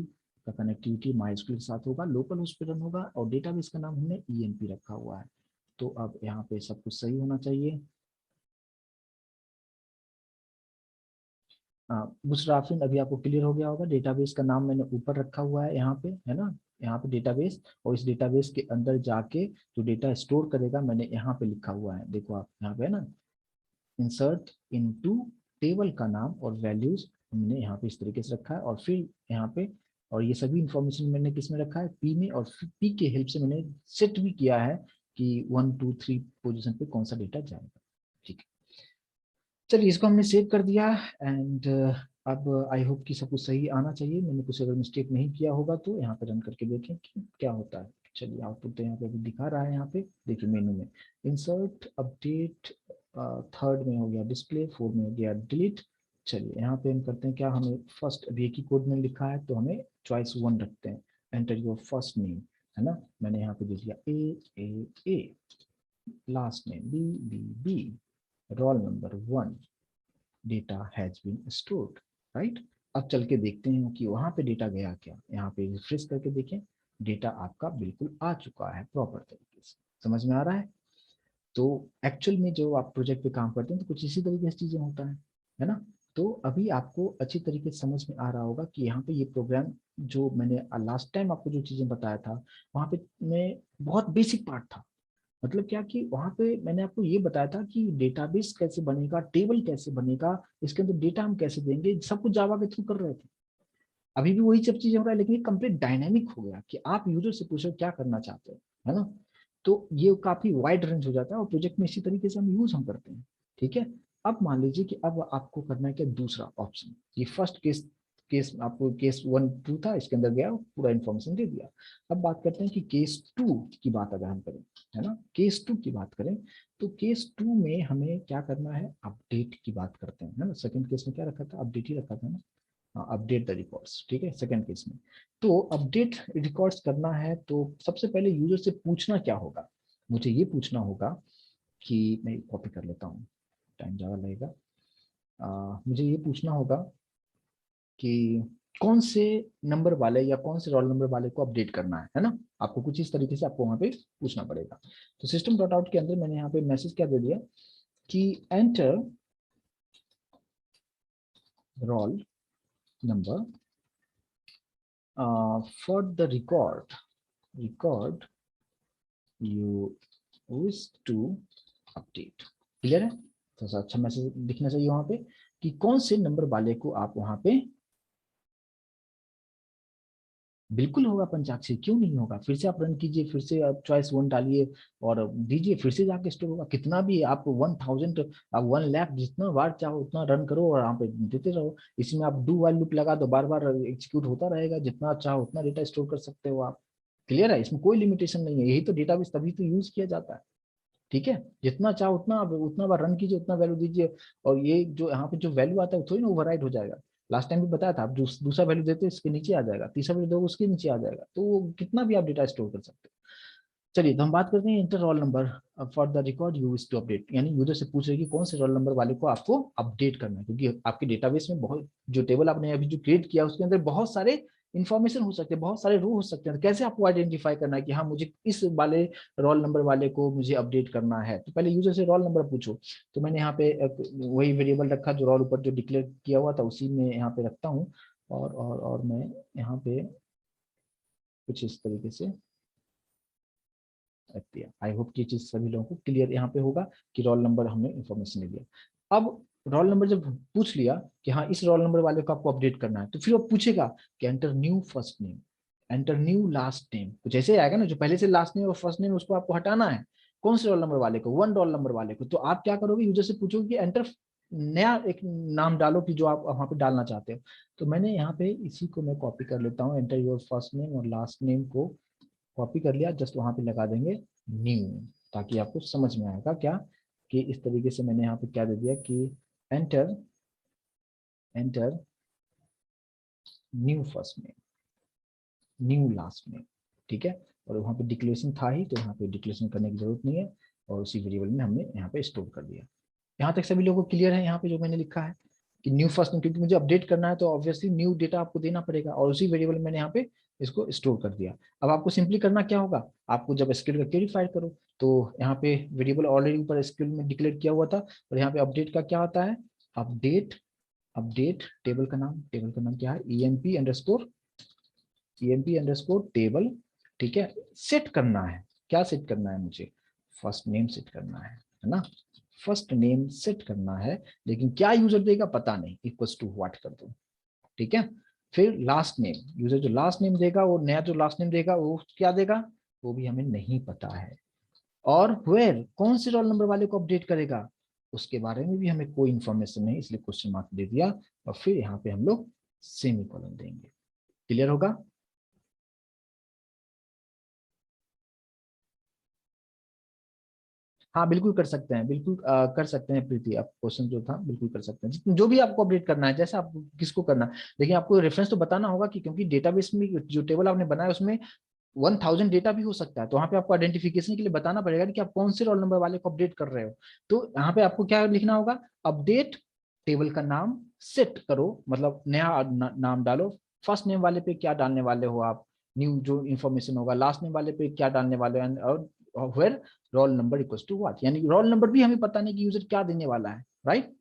का कनेक्टिविटी माइस्क्यूएल के साथ होगा, लोकल होस्ट पे रन होगा, और डेटाबेस का नाम हमने ईएमपी रखा हुआ है। तो अब यहाँ पे सब कुछ सही होना चाहिए। मुशराफिन, अभी आपको क्लियर हो गया होगा, डेटाबेस का नाम मैंने ऊपर रखा हुआ है यहाँ पे, है ना। यहाँ पे डेटाबेस, और इस डेटाबेस के अंदर जाके जो डेटा स्टोर करेगा मैंने यहाँ पे लिखा हुआ है, देखो आप यहाँ पे, है ना, इंसर्ट इनटू टेबल का नाम और वैल्यूज हमने यहाँ पे इस तरीके से रखा है, और फिर यहाँ पे, और ये सभी इंफॉर्मेशन मैंने किस में रखा है, पी में, और पी के हेल्प से मैंने सेट भी किया है कि 1 2 3 पोजीशन पे कौन सा डेटा जाएगा, ठीक है। चलिए, इसको हमने सेव कर दिया, एंड अब आई होप कि सब कुछ सही आना चाहिए, मैंने कुछ अगर मिस्टेक नहीं किया होगा तो यहाँ पे रन करके देखें कि क्या होता है। चलिए, आउटपुट तो यहाँ पे अभी दिखा रहा है, यहाँ पे देखिए मेनू में इंसर्ट अपडेट, थर्ड में हो गया डिस्प्ले, फोर्थ में हो गया डिलीट। चलिए, यहाँ पे हम करते हैं क्या, हमें फर्स्ट अभी एक ही कोड में लिखा है तो हमें चॉइस 1 रखते हैं, एंटर योर फर्स्ट नेम, है ना। मैंने यहाँ पे दे दिया A, last name B, roll number 1, data has been stored, right. अब चल के देखते हैं कि वहां पे डेटा गया क्या, यहाँ पे रिफ्रेश करके देखें, डेटा आपका बिल्कुल आ चुका है प्रॉपर तरीके से, समझ में आ रहा है। तो एक्चुअल में जो आप प्रोजेक्ट पे काम करते हैं तो कुछ इसी तरीके से चीजें होता है ना। तो अभी आपको अच्छी तरीके से समझ में आ रहा होगा कि यहाँ पे ये प्रोग्राम जो मैंने लास्ट टाइम आपको जो चीजें बताया था वहां पे मैं बहुत बेसिक पार्ट था, मतलब क्या कि वहां पे मैंने आपको ये बताया था कि डेटाबेस कैसे बनेगा, टेबल कैसे बनेगा, इसके अंदर डेटा हम कैसे देंगे, सब कुछ जावा के थ्रू कर रहे थे। अभी भी वही सब चीजें हो रहा है, लेकिन ये कंप्लीट डायनेमिक हो गया कि आप यूजर से पूछो क्या करना चाहते हो, है ना। तो ये काफी वाइड रेंज हो जाता है, और प्रोजेक्ट में इसी तरीके से हम यूज हम करते हैं, ठीक है। अब मान लीजिए कि अब आपको करना है क्या, दूसरा ऑप्शन, ये फर्स्ट केस केस आपको केस 1 2 था, इसके अंदर गया पूरा इन्फॉर्मेशन दे दिया। अब बात करते हैं कि केस 2 की बात अगर हम करें, है ना, केस 2 की बात करें तो केस 2 में हमें क्या करना है, अपडेट की बात करते हैं, है ना। सेकंड केस में क्या रखा था, अपडेट ही रखा था ना, अपडेट द रिकॉर्ड्स, ठीक है, सेकंड केस में। तो अपडेट रिकॉर्ड्स करना है तो सबसे पहले यूजर से पूछना क्या होगा, मुझे ये पूछना होगा कि मैं कॉपी कर लेता हूँ, टाइम ज़्यादा लगेगा। मुझे ये पूछना होगा कि कौन से नंबर वाले या कौन से रोल नंबर वाले को अपडेट करना है ना। आपको कुछ इस तरीके से आपको वहां पे पूछना पड़ेगा। तो सिस्टम डॉट आउट के अंदर मैंने यहाँ पे मैसेज क्या दे दिया कि enter roll number for the record you wish to update. Clear है, थोड़ा सा अच्छा मैसेज दिखना चाहिए वहां पे कि कौन से नंबर वाले को आप वहां पे, बिल्कुल होगा पंचाक्षरी, क्यों नहीं होगा। फिर से आप रन कीजिए, फिर से आप चॉइस 1 डालिए और दीजिए, फिर से जाके स्टोर होगा। कितना भी आप 1000 आप 1 लाख जितना बार चाहो उतना रन करो और यहाँ पे देते रहो। इसमें आप डू वाइल लूप लगा दो, बार बार एग्जीक्यूट होता रहेगा, जितना चाहो उतना डेटा स्टोर कर सकते हो आप। क्लियर है, इसमें कोई लिमिटेशन नहीं है, यही तो डेटाबेस तभी तो यूज किया जाता है। ठीक है, जितना चाहो उतना आप उतना बार रन कीजिए, उतना वैल्यू दीजिए। और ये जो यहाँ पे जो वैल्यू आता है वो थोड़ी ना ओवरराइड हो जाएगा। लास्ट टाइम भी बताया था, आप दूसरा वैल्यू देते हैं इसके नीचे आ जाएगा, तीसरा वैल्यू दोगे उसके नीचे आ जाएगा, तो वो कितना भी आप डेटा स्टोर कर सकते हो। चलिए, तो हम बात करते हैं enter roll number for the record you wish to update, यानी यूजर से पूछ रहे कि कौन से रोल नंबर वाले को आपको अपडेट करना है, क्योंकि आपके डेटाबेस में बहुत जो टेबल आपने अभी जो क्रिएट किया उसके अंदर बहुत सारे इन्फॉर्मेशन हो सकते हैं, बहुत सारे रो हो सकते हैं। कैसे आपको आइडेंटिफाई करना है कि हाँ मुझे इस वाले रोल नंबर वाले को मुझे अपडेट करना है, तो पहले यूजर से रोल नंबर पूछो। तो मैंने यहाँ पे वही वेरिएबल रखा जो रोल ऊपर जो डिक्लेयर किया हुआ था उसी में यहाँ पे रखता हूँ। और मैं यहाँ पे कुछ इस तरीके से रख दिया। आई होप कि चीज सभी लोगों को क्लियर यहाँ पे होगा कि रोल नंबर हमने इन्फॉर्मेशन ले लिया। अब रोल नंबर जब पूछ लिया कि हाँ इस रोल नंबर वाले को आपको अपडेट करना है, तो फिर वो पूछेगा कि enter new first name, enter new last name, कुछ ऐसे आएगा ना, जो पहले से लास्ट नेम और फर्स्ट नेम उसको आपको हटाना है। कौन से रोल नंबर वाले को, 1 रोल नंबर वाले को। तो आप क्या करोगे, यूजर से पूछोगे कि एंटर नया एक नाम डालो कि जो आप वहां पे डालना चाहते हो। तो मैंने यहाँ पे इसी को मैं कॉपी कर लेता हूँ, एंटर योर फर्स्ट नेम और लास्ट नेम को कॉपी कर लिया, जस्ट वहां पे लगा देंगे न्यू, ताकि आपको समझ में आएगा क्या कि इस तरीके से मैंने यहाँ पे क्या दे दिया कि enter enter new first name, new last name. ठीक है, और वहां पे डिक्लेरेशन था ही, तो यहाँ पे डिक्लेरेशन करने की जरूरत नहीं है, और उसी वेरिएबल में हमने यहाँ पे स्टोर कर दिया। यहाँ तक सभी लोगों को क्लियर है, यहाँ पे जो मैंने लिखा है कि न्यू फर्स्ट नेम, क्योंकि मुझे अपडेट करना है तो ऑब्वियसली न्यू डेटा आपको देना पड़ेगा, और उसी वेरिएबल में मैंने यहाँ पे इसको स्टोर कर दिया। अब आपको सिंपली करना क्या होगा, आपको जब एसक्यूएल का क्वेरी फाइल करो तो यहाँ पे वेरिएबल ऑलरेडी ऊपर एसक्यूएल में डिक्लेयर किया हुआ था, और यहाँ पे अपडेट का क्या होता है, अपडेट अपडेट टेबल का नाम क्या है, emp अंडरस्कोर टेबल। ठीक है, सेट करना है, क्या सेट करना है, मुझे फर्स्ट नेम सेट करना है ना, फर्स्ट नेम सेट करना है, लेकिन क्या यूजर देगा पता नहीं, इक्वल्स टू व्हाट कर दो। ठीक है, फिर लास्ट नेम, यूजर जो लास्ट नेम देगा, वो नया जो लास्ट नेम देगा वो क्या देगा, वो भी हमें नहीं पता है। और वेयर, कौन से रोल नंबर वाले को अपडेट करेगा, उसके बारे में भी हमें कोई इंफॉर्मेशन नहीं, इसलिए क्वेश्चन मार्क दे दिया, और फिर यहाँ पे हम लोग सेमीकोलन देंगे। क्लियर होगा। हाँ बिल्कुल कर सकते हैं, बिल्कुल कर सकते हैं प्रीति, आप क्वेश्चन जो था बिल्कुल कर सकते हैं, जो भी आपको अपडेट करना है, जैसा आपको किसको करना है। लेकिन आपको रेफरेंस तो बताना होगा कि क्योंकि डेटाबेस में जो टेबल आपने बनाया उसमें 1000 डेटा भी हो सकता है, तो वहाँ पे आपको आइडेंटिफिकेशन के लिए बताना पड़ेगा कि आप कौन से रोल नंबर वाले को अपडेट कर रहे हो। तो यहाँ पे आपको क्या लिखना होगा, अपडेट टेबल का नाम सेट करो, मतलब नया नाम डालो। फर्स्ट नेम वाले पे क्या डालने वाले हो आप, न्यू जो इन्फॉर्मेशन होगा, लास्ट नेम वाले पे क्या डालने वाले हो, और where roll number equals to what, यानी रोल नंबर भी हमें पता नहीं कि यूजर क्या देने वाला है, राइट।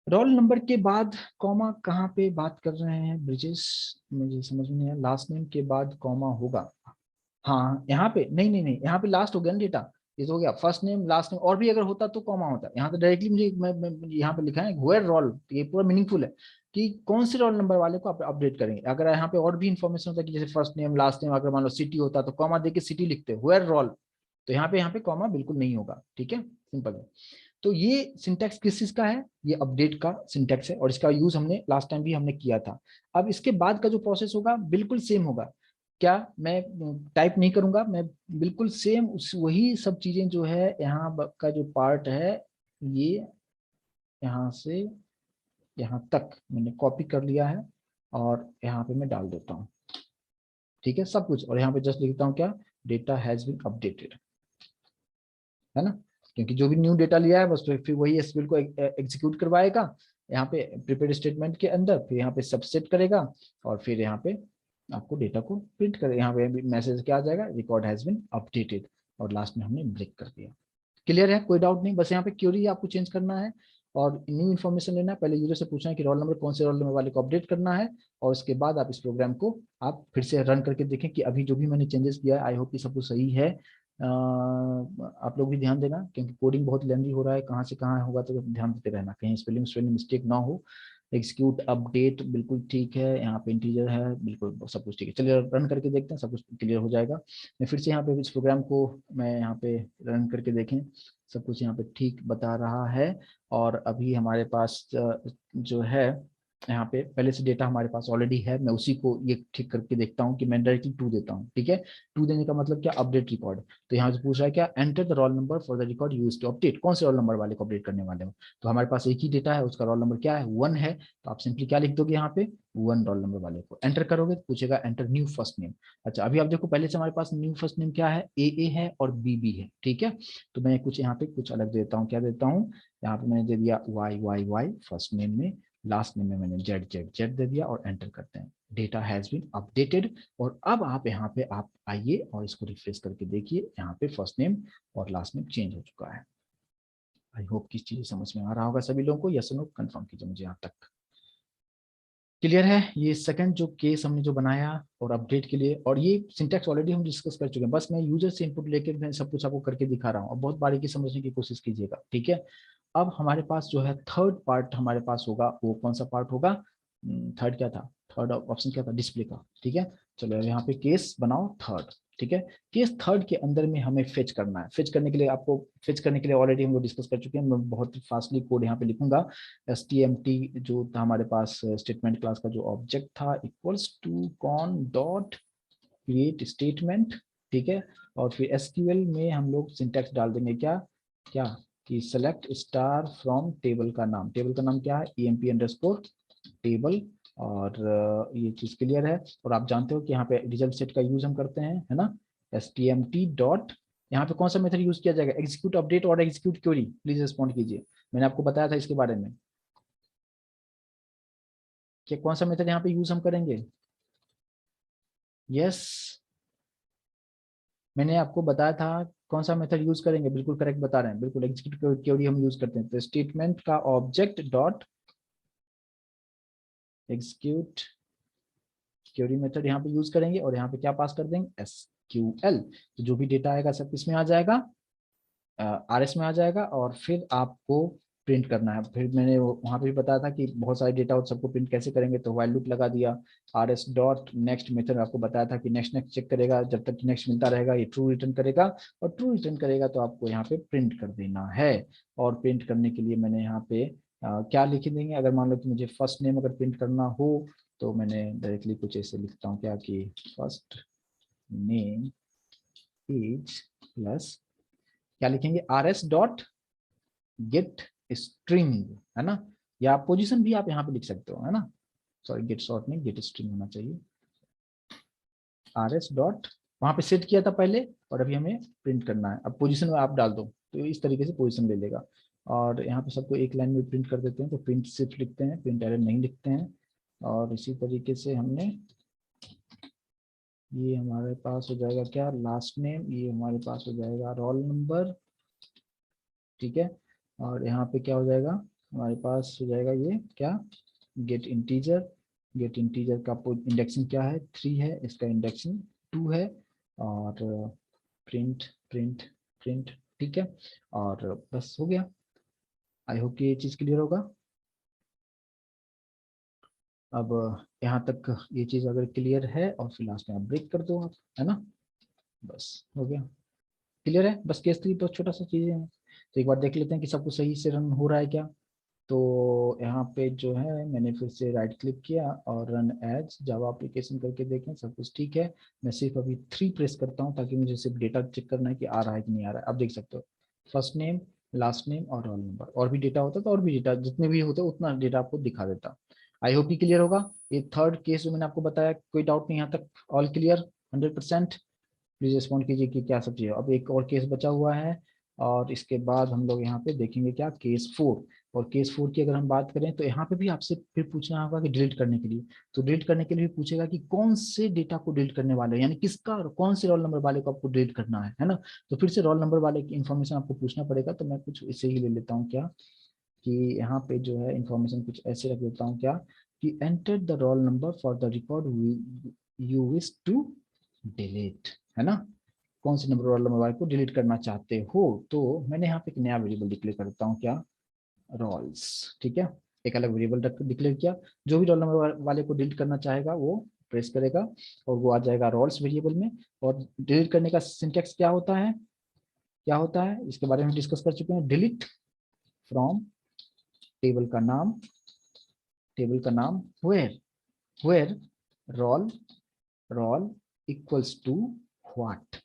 रोल नंबर के बाद कॉमा कहाँ पे बात कर रहे हैं ब्रिजेश, मुझे समझ में नहीं आया, लास्ट नेम के बाद कॉमा होगा। हाँ यहाँ पे नहीं नहीं नहीं, यहाँ पे लास्ट हो गया ना डेटा, ये तो हो गया फर्स्ट नेम लास्ट नेम, और भी अगर होता तो कॉमा होता, यहाँ तो डायरेक्टली मुझे मैं यहाँ पे लिखा है वेयर रोल, ये पूरा मीनिंगफुल है कि कौन से रोल नंबर वाले को आप अपडेट करेंगे। अगर यहाँ पे और भी इन्फॉर्मेशन होता कि जैसे फर्स्ट नेम लास्ट नेम, अगर मान लो सिटी होता तो कॉमा देके सिटी लिखते वेयर रोल, तो यहाँ पे कॉमा बिल्कुल नहीं होगा। ठीक है, सिंपल है। तो ये सिंटैक्स किस चीज का है, ये अपडेट का सिंटैक्स है और इसका यूज हमने लास्ट टाइम भी हमने किया था। अब इसके बाद का जो प्रोसेस होगा बिल्कुल सेम होगा। क्या मैं टाइप नहीं करूंगा, मैं बिल्कुल सेम उस वही सब चीजें जो है यहाँ का जो पार्ट है, ये यहाँ से यहाँ तक मैंने कॉपी कर लिया है और यहाँ पे मैं डाल देता हूँ। ठीक है सब कुछ, और यहाँ पे जस्ट लिखता हूँ क्या, डेटा हैज बीन अपडेटेड, है ना। क्योंकि जो भी न्यू डेटा लिया है बस फिर वही एसक्यूएल को एग्जीक्यूट करवाएगा यहाँ पे प्रिपेयर स्टेटमेंट के अंदर, फिर यहाँ पे सबसेट करेगा और फिर यहाँ पे आपको डेटा को प्रिंट करे। यहाँ पे मैसेज क्या आ जाएगा, रिकॉर्ड हैज बीन अपडेटेड, और लास्ट में हमने ब्रेक कर दिया। क्लियर है, कोई डाउट नहीं। बस यहाँ पे क्यूरी आपको चेंज करना है और न्यू इन्फॉर्मेशन लेना है। पहले यूजर से पूछना है कि रोल नंबर कौन से रोल नंबर वाले को अपडेट करना है, और उसके बाद आप इस प्रोग्राम को आप फिर से रन करके देखें कि अभी जो भी मैंने चेंजेस किया है आई होप कि सब कुछ सही है। आप लोग भी ध्यान देना क्योंकि कोडिंग बहुत लेंदी हो रहा है, कहाँ से कहाँ होगा तो ध्यान देते रहना कहीं स्पेलिंग मिस्टेक ना हो। एग्जीक्यूट अपडेट बिल्कुल ठीक है, यहाँ पे इंटीजर है, बिल्कुल सब कुछ ठीक है। चलिए रन करके देखते हैं, सब कुछ क्लियर हो जाएगा। मैं फिर से यहाँ पे इस प्रोग्राम को मैं यहाँ पे रन करके देखें, सब कुछ यहाँ पे ठीक बता रहा है। और अभी हमारे पास जो है यहाँ पे पहले से डेटा हमारे पास ऑलरेडी है, मैं उसी को ये ठीक करके देखता हूँ कि मैं डायरेक्टली 2 देता हूँ। ठीक है, 2 देने का मतलब क्या, अपडेट रिकॉर्ड। तो यहाँ से पूछ रहा है क्या, enter the roll number for the record use to update, कौन से रोल नंबर वाले को अपडेट करने वाले हो। तो हमारे पास एक ही डेटा है, उसका रोल नंबर क्या है, 1 है। तो आप सिंपली क्या लिख दोगे यहाँ पे, 1 रोल नंबर वाले को एंटर करोगे तो पूछेगा एंटर न्यू फर्स्ट नेम। अच्छा अभी आप देखो पहले से हमारे पास न्यू फर्स्ट नेम क्या है, ए है और बी है। ठीक है, तो मैं कुछ यहाँ पे कुछ अलग देता हूँ, क्या देता हूँ, यहाँ पे मैंने दे दिया वाई फर्स्ट नेम में, लास्ट नेम में मैंने जेड दे दिया और एंटर करते हैं। Data has been updated. और अब आप यहाँ पे आप आइए और इसको रिफ्रेश करके देखिए, यहाँ पे फर्स्ट नेम और लास्ट नेम चेंज हो चुका है। आई होप किस चीज समझ में आ रहा होगा सभी लोगों को, यस नो कंफर्म कीजिए मुझे यहाँ तक। क्लियर है, ये सेकंड जो केस हमने जो बनाया और अपडेट के लिए, और ये सिंटैक्स ऑलरेडी हम डिस्कस कर चुके हैं, बस मैं यूजर से इनपुट लेके मैं सब कुछ आपको करके दिखा रहा हूँ और बहुत बारीकी समझने की कोशिश कीजिएगा। ठीक है, अब हमारे पास जो है थर्ड पार्ट हमारे पास होगा, वो कौन सा पार्ट होगा, थर्ड क्या था, थर्ड ऑप्शन क्या था, डिस्प्ले का। ठीक है, चलो यहाँ पे केस बनाओ थर्ड। ठीक है, केस थर्ड के अंदर में हमें फेच करना है। फेच करने के लिए आपको, फेच करने के लिए ऑलरेडी हम लोग डिस्कस कर चुके हैं, मैं बहुत फास्टली कोड यहाँ पे लिखूंगा। stmt जो था हमारे पास स्टेटमेंट क्लास का जो ऑब्जेक्ट था, equals to con dot create statement. ठीक है, और फिर एसक्यूएल में हम लोग सिंटैक्स डाल देंगे क्या, क्या कि सेलेक्ट स्टार फ्रॉम टेबल का नाम, टेबल का नाम क्या है, emp अंडरस्कोर टेबल। और ये चीज क्लियर है। और आप जानते हो कि यहाँ पे रिजल्ट सेट का यूज हम करते हैं, है ना। stmt डॉट, यहाँ पे कौन सा मेथड यूज किया जाएगा, एग्जीक्यूट अपडेट और एग्जीक्यूट क्वेरी। प्लीज रिस्पॉन्ड कीजिए, मैंने आपको बताया था इसके बारे में कि कौन सा मेथड यहाँ पे यूज हम करेंगे। यस, मैंने आपको बताया था कौन सा मेथड यूज करेंगे, बिल्कुल करेक्ट बता रहे हैं, बिल्कुल एग्जीक्यूट क्वेरी हम यूज करते हैं। तो स्टेटमेंट का object dot execute query method यहाँ पे यूज करेंगे और यहाँ पे क्या पास कर देंगे, एसक्यूएल। तो जो भी डेटा आएगा सब किसमें आ जाएगा, आरएस में आ जाएगा, और फिर आपको प्रिंट करना है। फिर मैंने वहां पे भी बताया था कि बहुत सारे डेटा और सबको प्रिंट कैसे करेंगे, तो व्हाइल लूप लगा दिया। R S dot next method आपको बताया था कि नेक्स्ट नेक्स्ट चेक करेगा, जब तक नेक्स्ट मिलता रहेगा ये ट्रू रिटर्न करेगा, और ट्रू रिटर्न करेगा तो आपको यहाँ पे प्रिंट कर देना है। और प्रिंट करने के लिए मैंने यहाँ पे क्या लिख देंगे, अगर मान लो कि मुझे फर्स्ट नेम अगर प्रिंट करना हो तो मैंने डायरेक्टली कुछ ऐसे लिखता हूँ क्या, कि फर्स्ट नेम इज प्लस, क्या लिखेंगे, R S dot gate string, है ना। या पोजीशन भी आप यहाँ पे लिख सकते हो, है ना। सॉरी गेट शॉर्ट नहीं, गेट स्ट्रिंग होना चाहिए। आर एस डॉट वहां पे सेट किया था पहले, और अभी हमें प्रिंट करना है। अब पोजीशन में आप डाल दो तो इस तरीके से पोजीशन ले लेगा। और यहाँ पे सबको एक लाइन में प्रिंट कर देते हैं, तो प्रिंट सिर्फ लिखते हैं, प्रिंट एरर नहीं लिखते हैं। और इसी तरीके से हमने, ये हमारे पास हो जाएगा क्या, लास्ट नेम, ये हमारे पास हो जाएगा रोल नंबर। ठीक है, और यहाँ पे क्या हो जाएगा, हमारे पास हो जाएगा ये क्या, गेट इंटीजर। गेट इंटीजर का इंडेक्सिंग क्या है, 3 है, इसका इंडेक्सिंग 2 है। और प्रिंट प्रिंट प्रिंट। ठीक है, और बस हो गया। आई होप कि ये चीज क्लियर होगा। अब यहाँ तक ये चीज अगर क्लियर है, और फिर लास्ट में आप ब्रेक कर दो आप, है ना, बस हो गया। क्लियर है, बस केस 3 तो छोटा सा चीजें हैं। तो एक बार देख लेते हैं कि सब कुछ सही से रन हो रहा है क्या। तो यहाँ पे जो है मैंने फिर से राइट क्लिक किया और रन एज जावा एप्लीकेशन करके देखें, सब कुछ ठीक है। मैं सिर्फ अभी 3 प्रेस करता हूँ ताकि मुझे सिर्फ डेटा चेक करना है कि आ रहा है कि नहीं आ रहा है। अब देख सकते हो फर्स्ट नेम, लास्ट नेम और रोल नंबर। और भी डेटा होता तो और भी डेटा जितने भी होते उतना डेटा आपको दिखा देता। आई होप कि क्लियर होगा। ये थर्ड केस जो मैंने आपको बताया, कोई डाउट नहीं यहाँ तक, ऑल क्लियर 100%। प्लीज रिस्पॉन्ड कीजिए कि क्या सब चीज़ है। अब एक और केस बचा हुआ है और इसके बाद हम लोग यहाँ पे देखेंगे क्या, केस 4। और केस 4 की अगर हम बात करें तो यहाँ पे भी आपसे फिर पूछना होगा कि डिलीट करने के लिए, तो डिलीट करने के लिए भी पूछेगा कि कौन से डेटा को डिलीट करने वाले हैं, यानी किसका, कौन से रोल नंबर वाले को आपको डिलीट करना है ना। तो फिर से रोल नंबर वाले की इन्फॉर्मेशन आपको पूछना पड़ेगा। तो मैं कुछ इसे ही ले लेता हूँ क्या, कि यहाँ पे जो है इन्फॉर्मेशन कुछ ऐसे रख देता हूँ क्या, कि enter the roll number for the record you wish to delete, है ना। कौन से नंबर रोल नंबर वाले को डिलीट करना चाहते हो। तो मैंने यहाँ पे एक नया वेरिएबल डिक्लेयर करता हूँ क्या, रोल्स। ठीक है, एक अलग वेरिएबल डिक्लेयर किया। जो भी रोल नंबर वाले को डिलीट करना चाहेगा वो प्रेस करेगा और वो आ जाएगा रोल्स वेरिएबल में। और डिलीट करने का सिंटेक्स क्या होता है, क्या होता है इसके बारे में डिस्कस कर चुके हैं। डिलीट फ्रॉम टेबल का नाम, टेबल का नाम where, where roll, roll equals to what,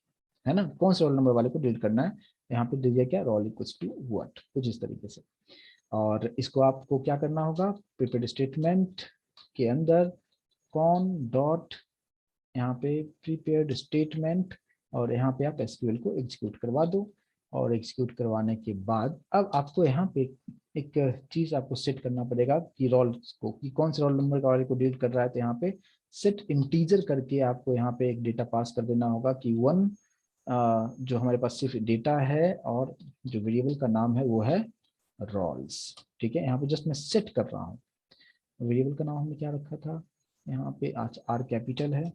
है ना। कौन से रोल नंबर वाले को डिलीट करना है, यहाँ पे दीजिए क्या, रोल इक्वल्स टू व्हाट, कुछ इस तरीके से। और इसको आपको क्या करना होगा, प्रीपेड स्टेटमेंट के अंदर कॉन डॉट, यहाँ पे प्रीपेड स्टेटमेंट, और यहाँ पे आप एसक्यूएल को एग्जीक्यूट करवा दो। और एग्जीक्यूट करवाने के बाद अब आपको यहाँ पे एक चीज आपको सेट करना पड़ेगा कि रोल्स को, कि कौन से रोल नंबर का वाले को डिलीट कर रहा है। तो यहाँ पे सेट इंटीजर करके आपको यहाँ पे एक डेटा पास कर देना होगा कि 1 जो हमारे पास सिर्फ डेटा है और जो वेरिएबल का नाम है वो है रोल्स। ठीक है, यहाँ पे जस्ट मैं सेट कर रहा हूँ। वेरिएबल का नाम हमने क्या रखा था, यहाँ पे आर कैपिटल है,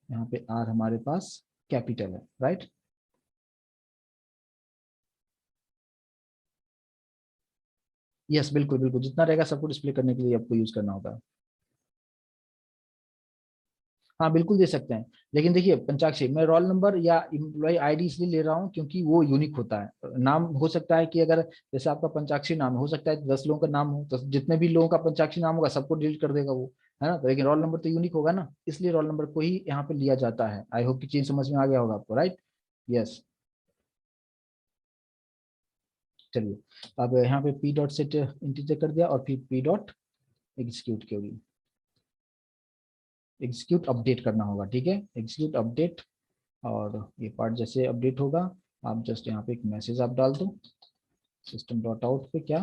यहाँ पे आर हमारे पास कैपिटल है, राइट। यस बिल्कुल बिल्कुल, जितना रहेगा सबको डिस्प्ले करने के लिए आपको यूज करना होगा। हाँ बिल्कुल दे सकते हैं, लेकिन देखिए पंचाक्षरी, मैं रोल नंबर या इम्प्लॉय आईडी इसलिए ले रहा हूँ क्योंकि वो यूनिक होता है। नाम हो सकता है कि अगर जैसे आपका पंचाक्षरी नाम है, हो सकता है 10 लोगों का नाम हो, तो जितने भी लोगों का पंचाक्षरी नाम होगा सबको डिलीट कर देगा वो, है ना। तो लेकिन रोल नंबर तो यूनिक होगा ना, इसलिए रोल नंबर को ही यहाँ पे लिया जाता है। आई होप की चीज समझ में आ गया होगा आपको, राइट। यस, चलिए। अब यहाँ पे पी डॉट सेट इंटीजर कर दिया और फिर पी डॉट एग्जीक्यूट के लिए एग्जीक्यूट अपडेट करना होगा। ठीक है, एग्जीक्यूट अपडेट। और ये पार्ट जैसे अपडेट होगा, आप जस्ट यहाँ पे एक मैसेज आप डाल दो सिस्टम डॉट आउट पे क्या,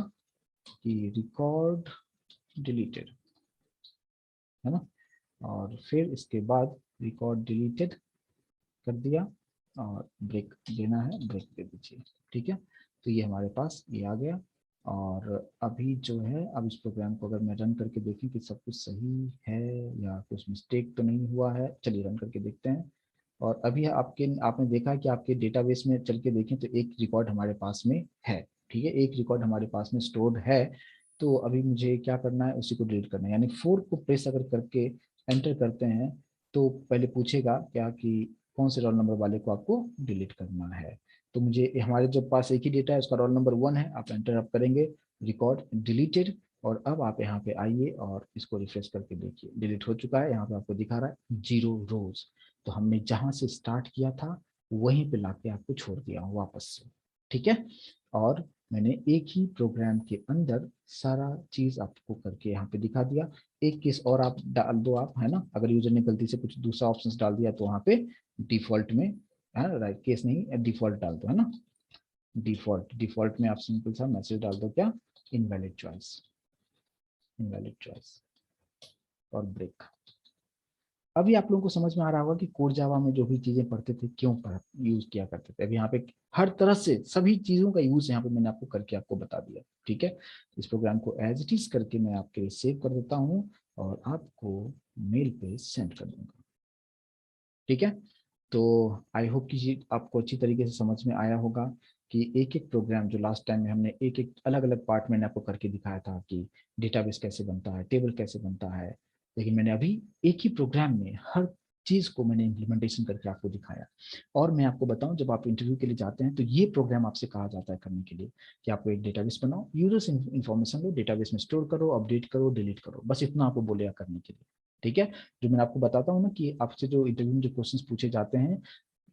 कि रिकॉर्ड डिलीटेड, है ना। और फिर इसके बाद रिकॉर्ड डिलीटेड कर दिया और ब्रेक देना है, ब्रेक दे दीजिए। ठीक है, तो ये हमारे पास ये आ गया। और अभी जो है, अब इस प्रोग्राम को अगर मैं रन करके देखें कि सब कुछ सही है या कुछ मिस्टेक तो नहीं हुआ है, चलिए रन करके देखते हैं। और अभी आपके आपने देखा कि आपके डेटाबेस में चल के देखें तो एक रिकॉर्ड हमारे पास में है। ठीक है, एक रिकॉर्ड हमारे पास में स्टोर्ड है। तो अभी मुझे क्या करना है, उसी को डिलीट करना है। यानी 4 को प्रेस अगर करके एंटर करते हैं तो पहले पूछेगा क्या कि कौन से रोल नंबर वाले को आपको डिलीट करना है। तो मुझे हमारे जो पास एक ही डेटा है उसका रोल नंबर 1 है, आप एंटर अप करेंगे, रिकॉर्ड डिलीटेड। और अब आप यहाँ पे आइए और इसको रिफ्रेश करके देखिए, डिलीट हो चुका है। यहाँ पे आपको दिखा रहा है 0 रोज। तो हमने जहां से स्टार्ट किया था वहीं पे लाके आपको छोड़ दिया हूँ वापस से। ठीक है, और मैंने एक ही प्रोग्राम के अंदर सारा चीज आपको करके यहाँ पे दिखा दिया। एक केस और आप डाल दो आप, है ना, अगर यूजर ने गलती से कुछ दूसरा ऑप्शन डाल दिया तो वहाँ पे डिफॉल्ट में, है राइट, केस नहीं डिफॉल्ट डाल दो, है ना। डिफॉल्ट, डिफॉल्ट में आप सिंपल सा मैसेज डाल दो क्या, इनवैलिड चॉइस, इनवैलिड चॉइस और ब्रेक। अभी आप लोगों को समझ में आ रहा होगा कि कोर जावा में जो भी चीजें पढ़ते थे क्यों यूज किया करते थे। अभी यहाँ पे हर तरह से सभी चीजों का यूज यहाँ पे मैंने आपको करके आपको बता दिया। ठीक है, इस प्रोग्राम को एज इट इज करके मैं आपके लिए सेव कर देता हूँ और आपको मेल पे सेंड कर दूंगा। ठीक है, तो आई होप कि ये आपको अच्छी तरीके से समझ में आया होगा कि एक एक प्रोग्राम जो लास्ट टाइम में हमने एक एक अलग अलग पार्ट मैंने आपको करके दिखाया था कि डेटाबेस कैसे बनता है, टेबल कैसे बनता है। लेकिन मैंने अभी एक ही प्रोग्राम में हर चीज को मैंने इम्प्लीमेंटेशन करके आपको दिखाया। और मैं आपको बताऊं, जब आप इंटरव्यू के लिए जाते हैं तो ये प्रोग्राम आपसे कहा जाता है करने के लिए कि आपको एक डेटाबेस बनाओ, यूजर्स इन्फॉर्मेशन लो, डेटाबेस में स्टोर करो, अपडेट करो, डिलीट करो, बस इतना आपको बोलेगा करने के लिए। ठीक है, जो मैं आपको बताता हूँ ना कि आपसे जो इंटरव्यू में जो क्वेश्चंस पूछे जाते हैं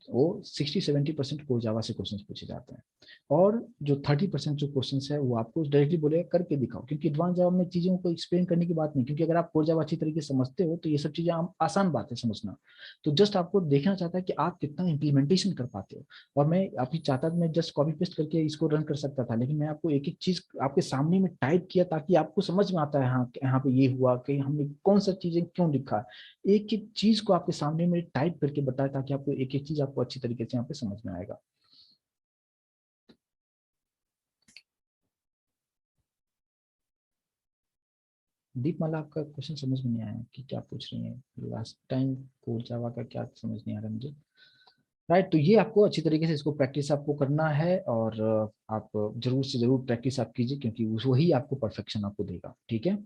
वो 60-70% कोर जावा से क्वेश्चंस पूछे जाते हैं, और जो 30% जो क्वेश्चंस है वो आपको डायरेक्टली बोलेगा करके दिखाओ, क्योंकि एडवांस जावा में चीजों को एक्सप्लेन करने की बात नहीं, क्योंकि अगर आप कोर जावा अच्छी तरीके से समझते हो तो ये सब चीजें आसान बात है समझना। तो जस्ट आपको देखना चाहता है कि आप कितना इंप्लीमेंटेशन कर पाते हो। और मैं अभी चाहता था, मैं जस्ट कॉपी पेस्ट करके इसको रन कर सकता था, लेकिन मैं आपको एक एक चीज आपके सामने में टाइप किया ताकि आपको समझ में आता है, हाँ यहाँ पे ये हुआ कि हमने कौन सा चीजें क्यों लिखा, एक एक चीज को आपके सामने में टाइप करके बताया ताकि आपको एक एक चीज आपको अच्छी तरीके से यहाँ पे समझ में आएगा। दीपमाला, आपका क्वेश्चन समझ में नहीं आया कि क्या पूछ रही है लास्ट टाइम, कोर जावा का क्या समझ नहीं आ रहा मुझे। राइट, तो ये आपको अच्छी तरीके से इसको प्रैक्टिस आपको करना है, और आप जरूर से जरूर प्रैक्टिस आप कीजिए, क्योंकि वही आपको परफेक्शन आपको देगा। ठीक है।